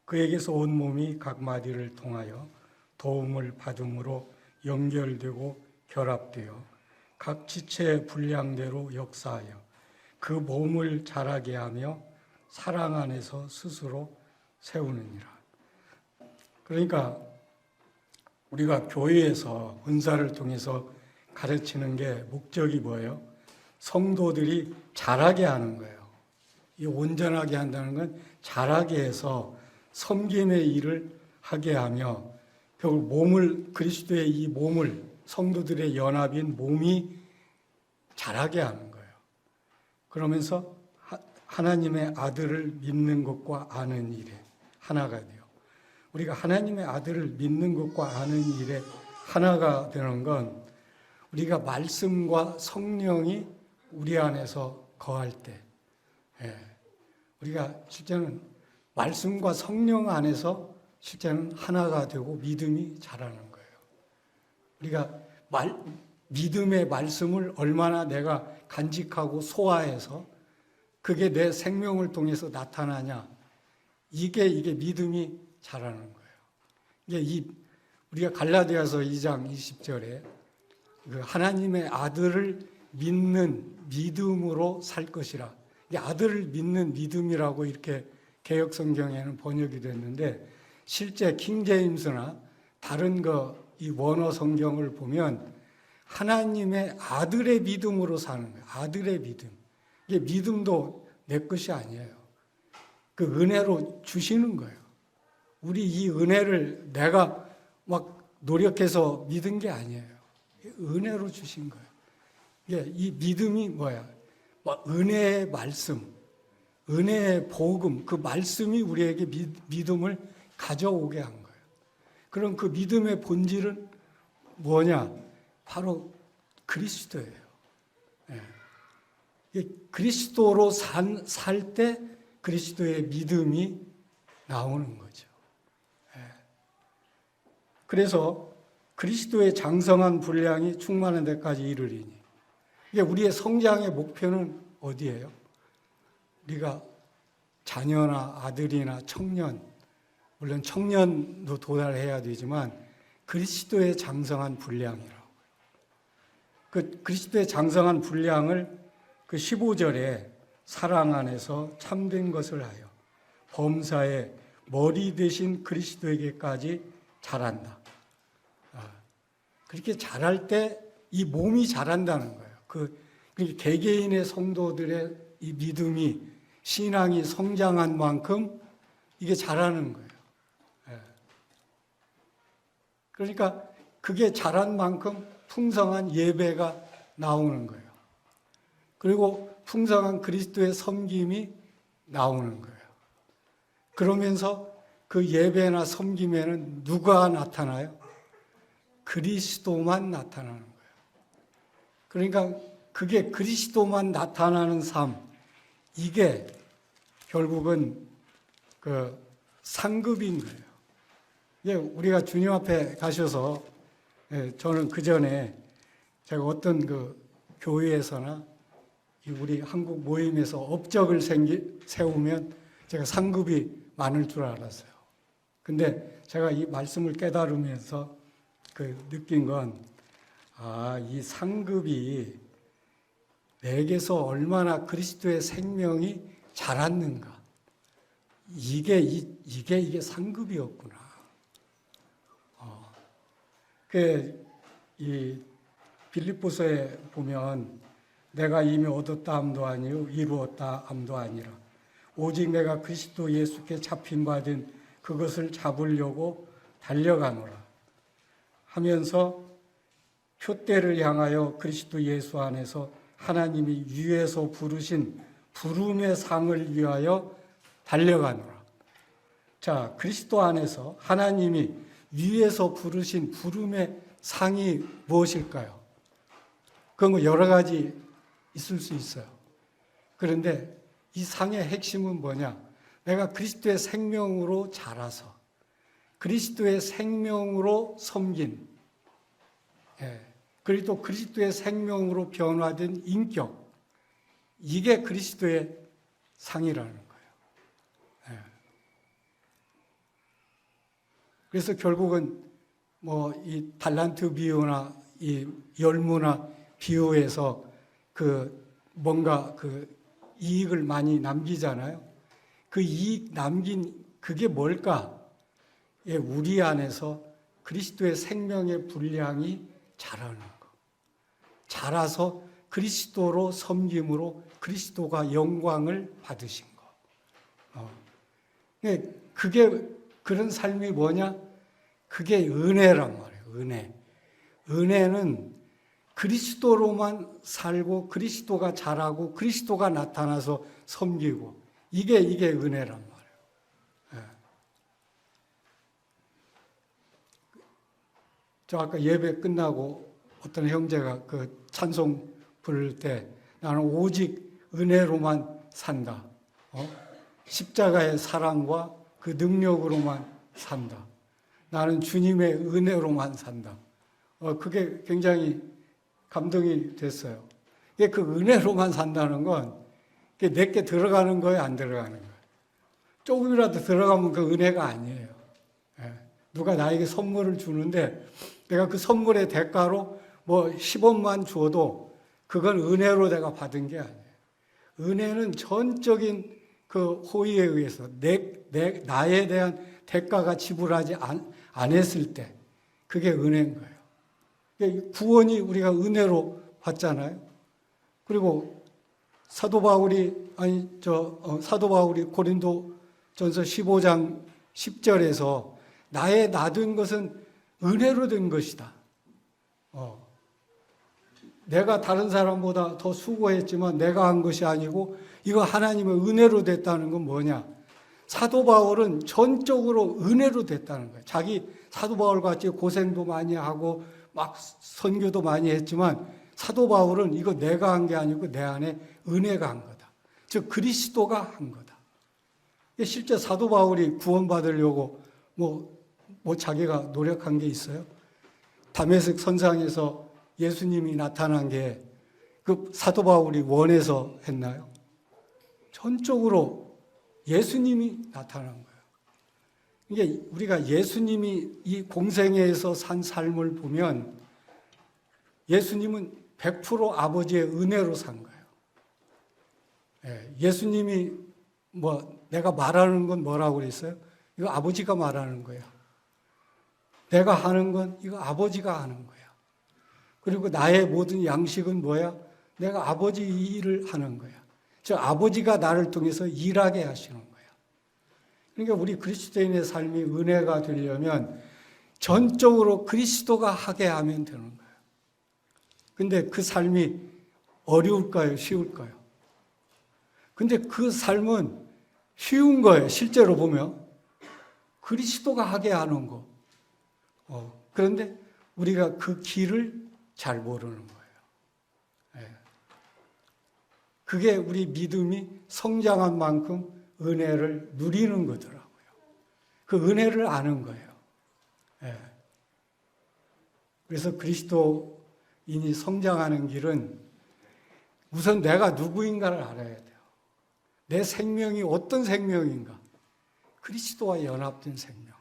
그에게서 온 몸이 각 마디를 통하여 도움을 받음으로 연결되고 결합되어 각 지체의 분량대로 역사하여 그 몸을 자라게 하며 사랑 안에서 스스로 세우느니라. 그러니까 우리가 교회에서 은사를 통해서 가르치는 게 목적이 뭐예요? 성도들이 자라게 하는 거예요. 이 온전하게 한다는 건 자라게 해서 섬김의 일을 하게 하며 결국 그리스도의 이 몸을 성도들의 연합인 몸이 자라게 하는 거예요. 그러면서 하나님의 아들을 믿는 것과 아는 일에 하나가 돼요. 우리가 하나님의 아들을 믿는 것과 아는 일에 하나가 되는 건 우리가 말씀과 성령이 우리 안에서 거할 때 우리가 실제는 말씀과 성령 안에서 실제는 하나가 되고 믿음이 자라는 거예요. 우리가 믿음의 말씀을 얼마나 내가 간직하고 소화해서 그게 내 생명을 통해서 나타나냐. 이게 믿음이 자라는 거예요. 이게 우리가 갈라디아서 2장 20절에 그 하나님의 아들을 믿는 믿음으로 살 것이라. 이 아들을 믿는 믿음이라고 이렇게 개역 성경에는 번역이 됐는데 실제 킹제임스나 다른 이 원어 성경을 보면 하나님의 아들의 믿음으로 사는 거예요. 아들의 믿음. 이게 믿음도 내 것이 아니에요. 그 은혜로 주시는 거예요. 우리 이 은혜를 내가 막 노력해서 믿은 게 아니에요. 은혜로 주신 거예요. 이 믿음이 뭐야? 은혜의 말씀, 은혜의 복음, 그 말씀이 우리에게 믿음을 가져오게 한 거예요. 그럼 그 믿음의 본질은 뭐냐? 바로 그리스도예요. 그리스도로 살 때 그리스도의 믿음이 나오는 거죠. 그래서 그리스도의 장성한 분량이 충만한 데까지 이르리니, 이게 우리의 성장의 목표는 어디예요? 우리가 자녀나 아들이나 청년, 물론 청년도 도달해야 되지만 그리스도의 장성한 분량이라고요. 그 그리스도의 장성한 분량을 그 15절에 사랑 안에서 참된 것을 하여 범사의 머리 되신 그리스도에게까지 자란다. 그렇게 자랄 때 이 몸이 자란다는 거예요. 그 개개인의 성도들의 이 믿음이, 신앙이 성장한 만큼 이게 자라는 거예요. 그러니까 그게 자란 만큼 풍성한 예배가 나오는 거예요. 그리고 풍성한 그리스도의 섬김이 나오는 거예요. 그러면서 그 예배나 섬김에는 누가 나타나요? 그리스도만 나타나는 거예요. 그러니까 그게 그리스도만 나타나는 삶, 이게 결국은 그 상급인 거예요. 이게 우리가 주님 앞에 가셔서, 저는 그 전에 제가 어떤 그 교회에서나 우리 한국 모임에서 업적을 세우면 제가 상급이 많을 줄 알았어요. 근데 제가 이 말씀을 깨달으면서 느낀 건, 이 상급이 내게서 얼마나 그리스도의 생명이 자랐는가. 이게 상급이었구나. 이 빌립보서에 보면 내가 이미 얻었다 함도 아니요 이루었다 함도 아니라 오직 내가 그리스도 예수께 잡힌 바 된 그것을 잡으려고 달려가노라 하면서 표대를 향하여 그리스도 예수 안에서 하나님이 위에서 부르신 부름의 상을 위하여 달려가노라. 자, 그리스도 안에서 하나님이 위에서 부르신 부름의 상이 무엇일까요? 그건 여러 가지 있을 수 있어요. 그런데 이 상의 핵심은 뭐냐? 내가 그리스도의 생명으로 자라서 그리스도의 생명으로 섬긴, 그리고 또 그리스도의 생명으로 변화된 인격, 이게 그리스도의 상이라는 거예요. 그래서 결국은 이 달란트 비유나 이 열무나 비유에서 뭔가 이익을 많이 남기잖아요. 그 이익 남긴 그게 뭘까? 우리 안에서 그리스도의 생명의 분량이 자라는 거. 자라서 그리스도로 섬김으로 그리스도가 영광을 받으신 거. 그게 그런 삶이 뭐냐? 그게 은혜란 말이에요. 은혜. 은혜는 그리스도로만 살고 그리스도가 자라고 그리스도가 나타나서 섬기고 이게 은혜란 말이에요. 저 아까 예배 끝나고 어떤 형제가 그 찬송 부를 때 나는 오직 은혜로만 산다. 십자가의 사랑과 그 능력으로만 산다. 나는 주님의 은혜로만 산다. 그게 굉장히 감동이 됐어요. 그 은혜로만 산다는 건 내게 들어가는 거예요, 안 들어가는 거예요? 조금이라도 들어가면 그 은혜가 아니에요. 누가 나에게 선물을 주는데 내가 그 선물의 대가로 10원만 줘도 그건 은혜로 내가 받은 게 아니에요. 은혜는 전적인 그 호의에 의해서 나에 대한 대가가 지불하지 않았을 때 그게 은혜인 거예요. 구원이 우리가 은혜로 받잖아요. 그리고 사도 바울이 고린도전서 15장 10절에서 나의 놔둔 것은 은혜로 된 것이다. 내가 다른 사람보다 더 수고했지만 내가 한 것이 아니고 이거 하나님의 은혜로 됐다는 건 뭐냐? 사도 바울은 전적으로 은혜로 됐다는 거예요. 자기 사도 바울 같이 고생도 많이 하고 막 선교도 많이 했지만 사도 바울은 이거 내가 한 게 아니고 내 안에 은혜가 한 거다. 즉 그리스도가 한 거다. 실제 사도 바울이 구원받으려고 뭐 자기가 노력한 게 있어요? 다메섹 선상에서 예수님이 나타난 게 그 사도 바울이 원해서 했나요? 전적으로 예수님이 나타난 거예요. 이게 우리가 예수님이 이 공생애에서 산 삶을 보면 예수님은 100% 아버지의 은혜로 산 거예요. 예수님이 내가 말하는 건 뭐라고 그랬어요? 이거 아버지가 말하는 거야. 내가 하는 건 이거 아버지가 하는 거야. 그리고 나의 모든 양식은 뭐야? 내가 아버지 일을 하는 거야. 즉 아버지가 나를 통해서 일하게 하시는 거야. 그러니까 우리 그리스도인의 삶이 은혜가 되려면 전적으로 그리스도가 하게 하면 되는 거예요. 근데 그 삶이 어려울까요? 쉬울까요? 근데 그 삶은 쉬운 거예요. 실제로 보면 그리스도가 하게 하는 거. 그런데 우리가 그 길을 잘 모르는 거예요. 그게 우리 믿음이 성장한 만큼 은혜를 누리는 거더라고요. 그 은혜를 아는 거예요. 그래서 그리스도인이 성장하는 길은 우선 내가 누구인가를 알아야 돼요. 내 생명이 어떤 생명인가? 그리스도와 연합된 생명.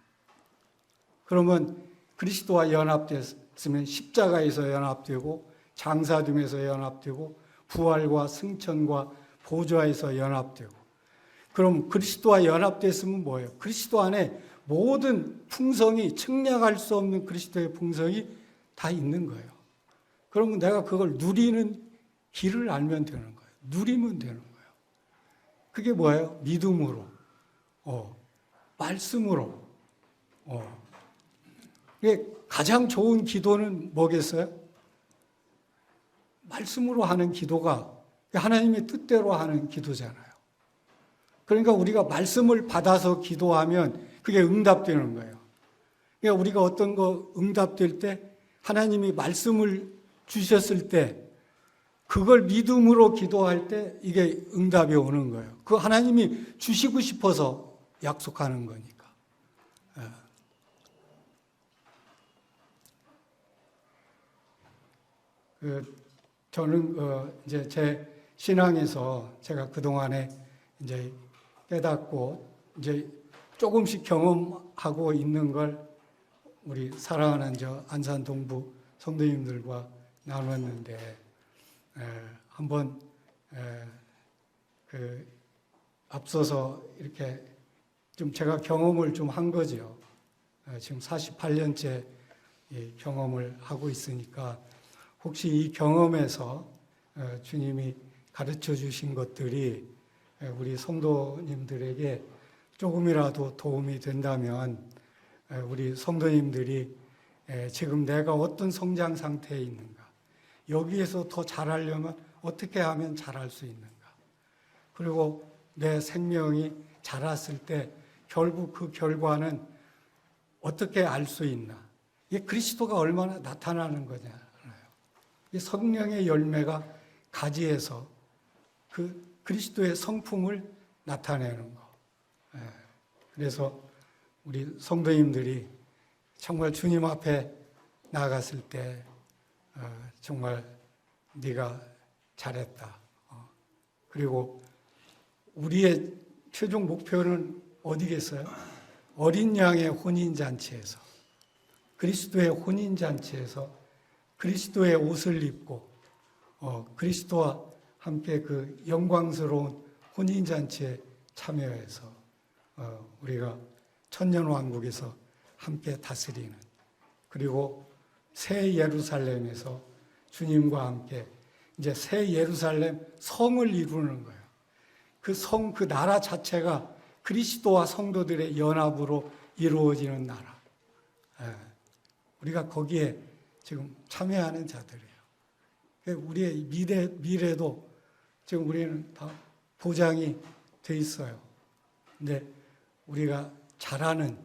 그러면 그리스도와 연합됐으면 십자가에서 연합되고 장사됨에서 연합되고 부활과 승천과 보좌에서 연합되고 그럼 그리스도와 연합됐으면 뭐예요? 그리스도 안에 모든 풍성이 측량할 수 없는 그리스도의 풍성이 다 있는 거예요. 그러면 내가 그걸 누리는 길을 알면 되는 거예요. 누리면 되는 거예요. 그게 뭐예요? 믿음으로, 말씀으로. 이게 가장 좋은 기도는 뭐겠어요? 말씀으로 하는 기도가 하나님의 뜻대로 하는 기도잖아요. 그러니까 우리가 말씀을 받아서 기도하면 그게 응답되는 거예요. 그러니까 우리가 어떤 거 응답될 때 하나님이 말씀을 주셨을 때 그걸 믿음으로 기도할 때 이게 응답이 오는 거예요. 그 하나님이 주시고 싶어서 약속하는 거니까. 저는 이제 제 신앙에서 제가 그동안에 이제 깨닫고 이제 조금씩 경험하고 있는 걸 우리 사랑하는 안산 동부 성도님들과 나눴는데 한번 앞서서 이렇게 좀 제가 경험을 좀 한 거죠. 지금 48년째 경험을 하고 있으니까 혹시 이 경험에서 주님이 가르쳐 주신 것들이 우리 성도님들에게 조금이라도 도움이 된다면 우리 성도님들이 지금 내가 어떤 성장 상태에 있는가, 여기에서 더 잘하려면 어떻게 하면 잘할 수 있는가, 그리고 내 생명이 자랐을 때 결국 그 결과는 어떻게 알 수 있나, 이게 그리스도가 얼마나 나타나는 거냐. 이 성령의 열매가 가지에서 그 그리스도의 성품을 나타내는 거. 그래서 우리 성도님들이 정말 주님 앞에 나갔을 때 정말 네가 잘했다. 그리고 우리의 최종 목표는 어디겠어요? 어린 양의 혼인잔치에서, 그리스도의 혼인잔치에서 그리스도의 옷을 입고 그리스도와 함께 그 영광스러운 혼인잔치에 참여해서 우리가 천년왕국에서 함께 다스리는, 그리고 새 예루살렘에서 주님과 함께 이제 새 예루살렘 성을 이루는 거예요. 그 성, 그 나라 자체가 그리스도와 성도들의 연합으로 이루어지는 나라. 우리가 거기에 지금 참여하는 자들이에요. 우리의 미래도 지금 우리는 다 보장이 돼 있어요. 근데 우리가 잘하는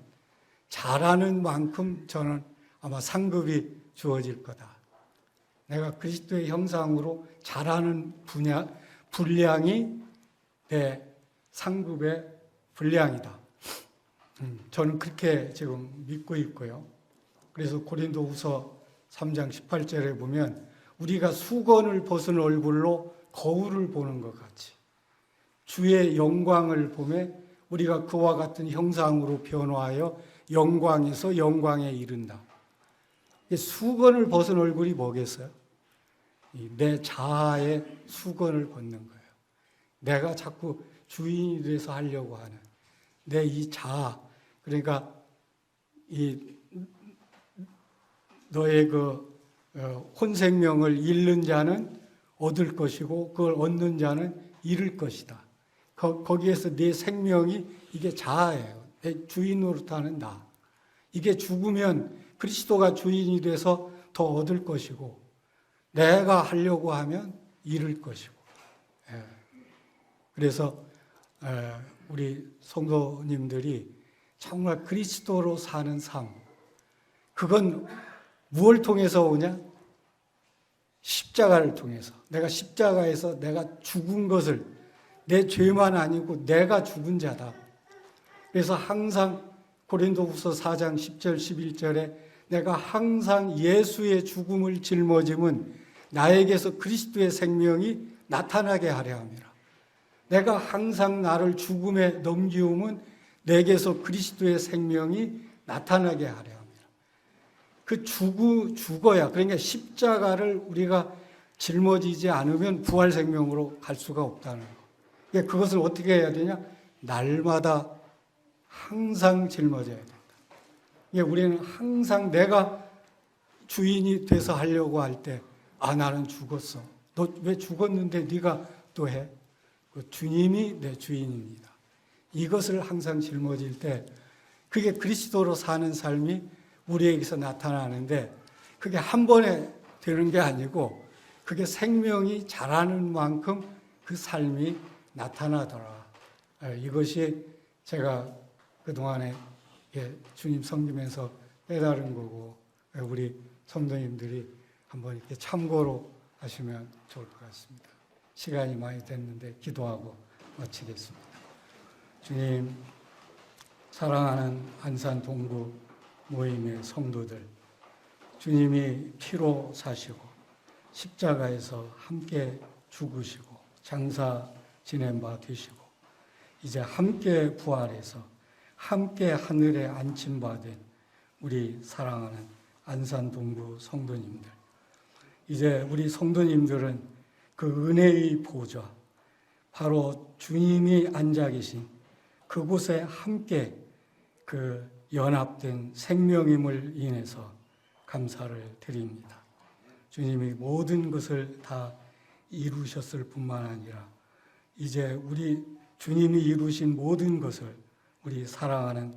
만큼 저는 아마 상급이 주어질 거다. 내가 그리스도의 형상으로 잘하는 분량이 내 상급의 분량이다. 저는 그렇게 지금 믿고 있고요. 그래서 고린도후서 3장 18절에 보면 우리가 수건을 벗은 얼굴로 거울을 보는 것 같이 주의 영광을 보며 우리가 그와 같은 형상으로 변화하여 영광에서 영광에 이른다. 수건을 벗은 얼굴이 뭐겠어요? 내 자아의 수건을 벗는 거예요. 내가 자꾸 주인이 돼서 하려고 하는 내 이 자아, 그러니까 이 너의 그 혼생명을 잃는 자는 얻을 것이고 그걸 얻는 자는 잃을 것이다. 거기에서 내 생명이 이게 자아예요. 내 주인으로 타는 나. 이게 죽으면 그리스도가 주인이 돼서 더 얻을 것이고 내가 하려고 하면 잃을 것이고. 그래서 우리 성도님들이 정말 그리스도로 사는 삶, 그건 무엇을 통해서 오냐? 십자가를 통해서. 내가 십자가에서 내가 죽은 것을, 내 죄만 아니고 내가 죽은 자다. 그래서 항상 고린도후서 4장 10절 11절에 내가 항상 예수의 죽음을 짊어짐은 나에게서 그리스도의 생명이 나타나게 하려 함이라. 내가 항상 나를 죽음에 넘기움은 내게서 그리스도의 생명이 나타나게 하려 함이라. 그 죽어야, 그러니까 십자가를 우리가 짊어지지 않으면 부활 생명으로 갈 수가 없다는 거. 그것을 어떻게 해야 되냐? 날마다 항상 짊어져야 된다. 우리는 항상 내가 주인이 돼서 하려고 할 때, 나는 죽었어. 너 왜 죽었는데 네가 또 해? 주님이 내 주인입니다. 이것을 항상 짊어질 때, 그게 그리스도로 사는 삶이 우리에게서 나타나는데, 그게 한 번에 되는 게 아니고 그게 생명이 자라는 만큼 그 삶이 나타나더라. 이것이 제가 그동안에 주님 섬기면서 깨달은 거고, 우리 성도님들이 한번 이렇게 참고로 하시면 좋을 것 같습니다. 시간이 많이 됐는데 기도하고 마치겠습니다. 주님, 사랑하는 안산 동구 모임의 성도들, 주님이 피로 사시고 십자가에서 함께 죽으시고 장사 지낸 바 되시고 이제 함께 부활해서 함께 하늘에 안침받은 우리 사랑하는 안산 동구 성도님들, 이제 우리 성도님들은 그 은혜의 보좌, 바로 주님이 앉아 계신 그곳에 함께 그 연합된 생명임을 인해서 감사를 드립니다. 주님이 모든 것을 다 이루셨을 뿐만 아니라 이제 우리 주님이 이루신 모든 것을 우리 사랑하는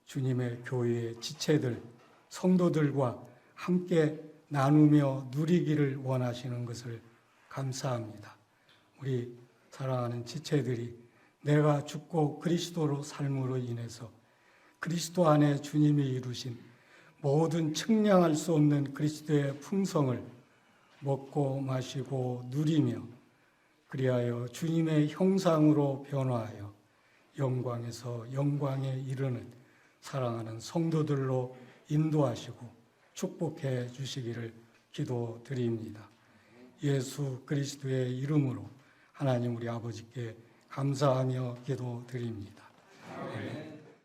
주님의 교회의 지체들, 성도들과 함께 나누며 누리기를 원하시는 것을 감사합니다. 우리 사랑하는 지체들이 내가 죽고 그리스도로 삶으로 인해서 그리스도 안에 주님이 이루신 모든 측량할 수 없는 그리스도의 풍성을 먹고 마시고 누리며 그리하여 주님의 형상으로 변화하여 영광에서 영광에 이르는 사랑하는 성도들로 인도하시고 축복해 주시기를 기도드립니다. 예수 그리스도의 이름으로 하나님 우리 아버지께 감사하며 기도드립니다. 아멘.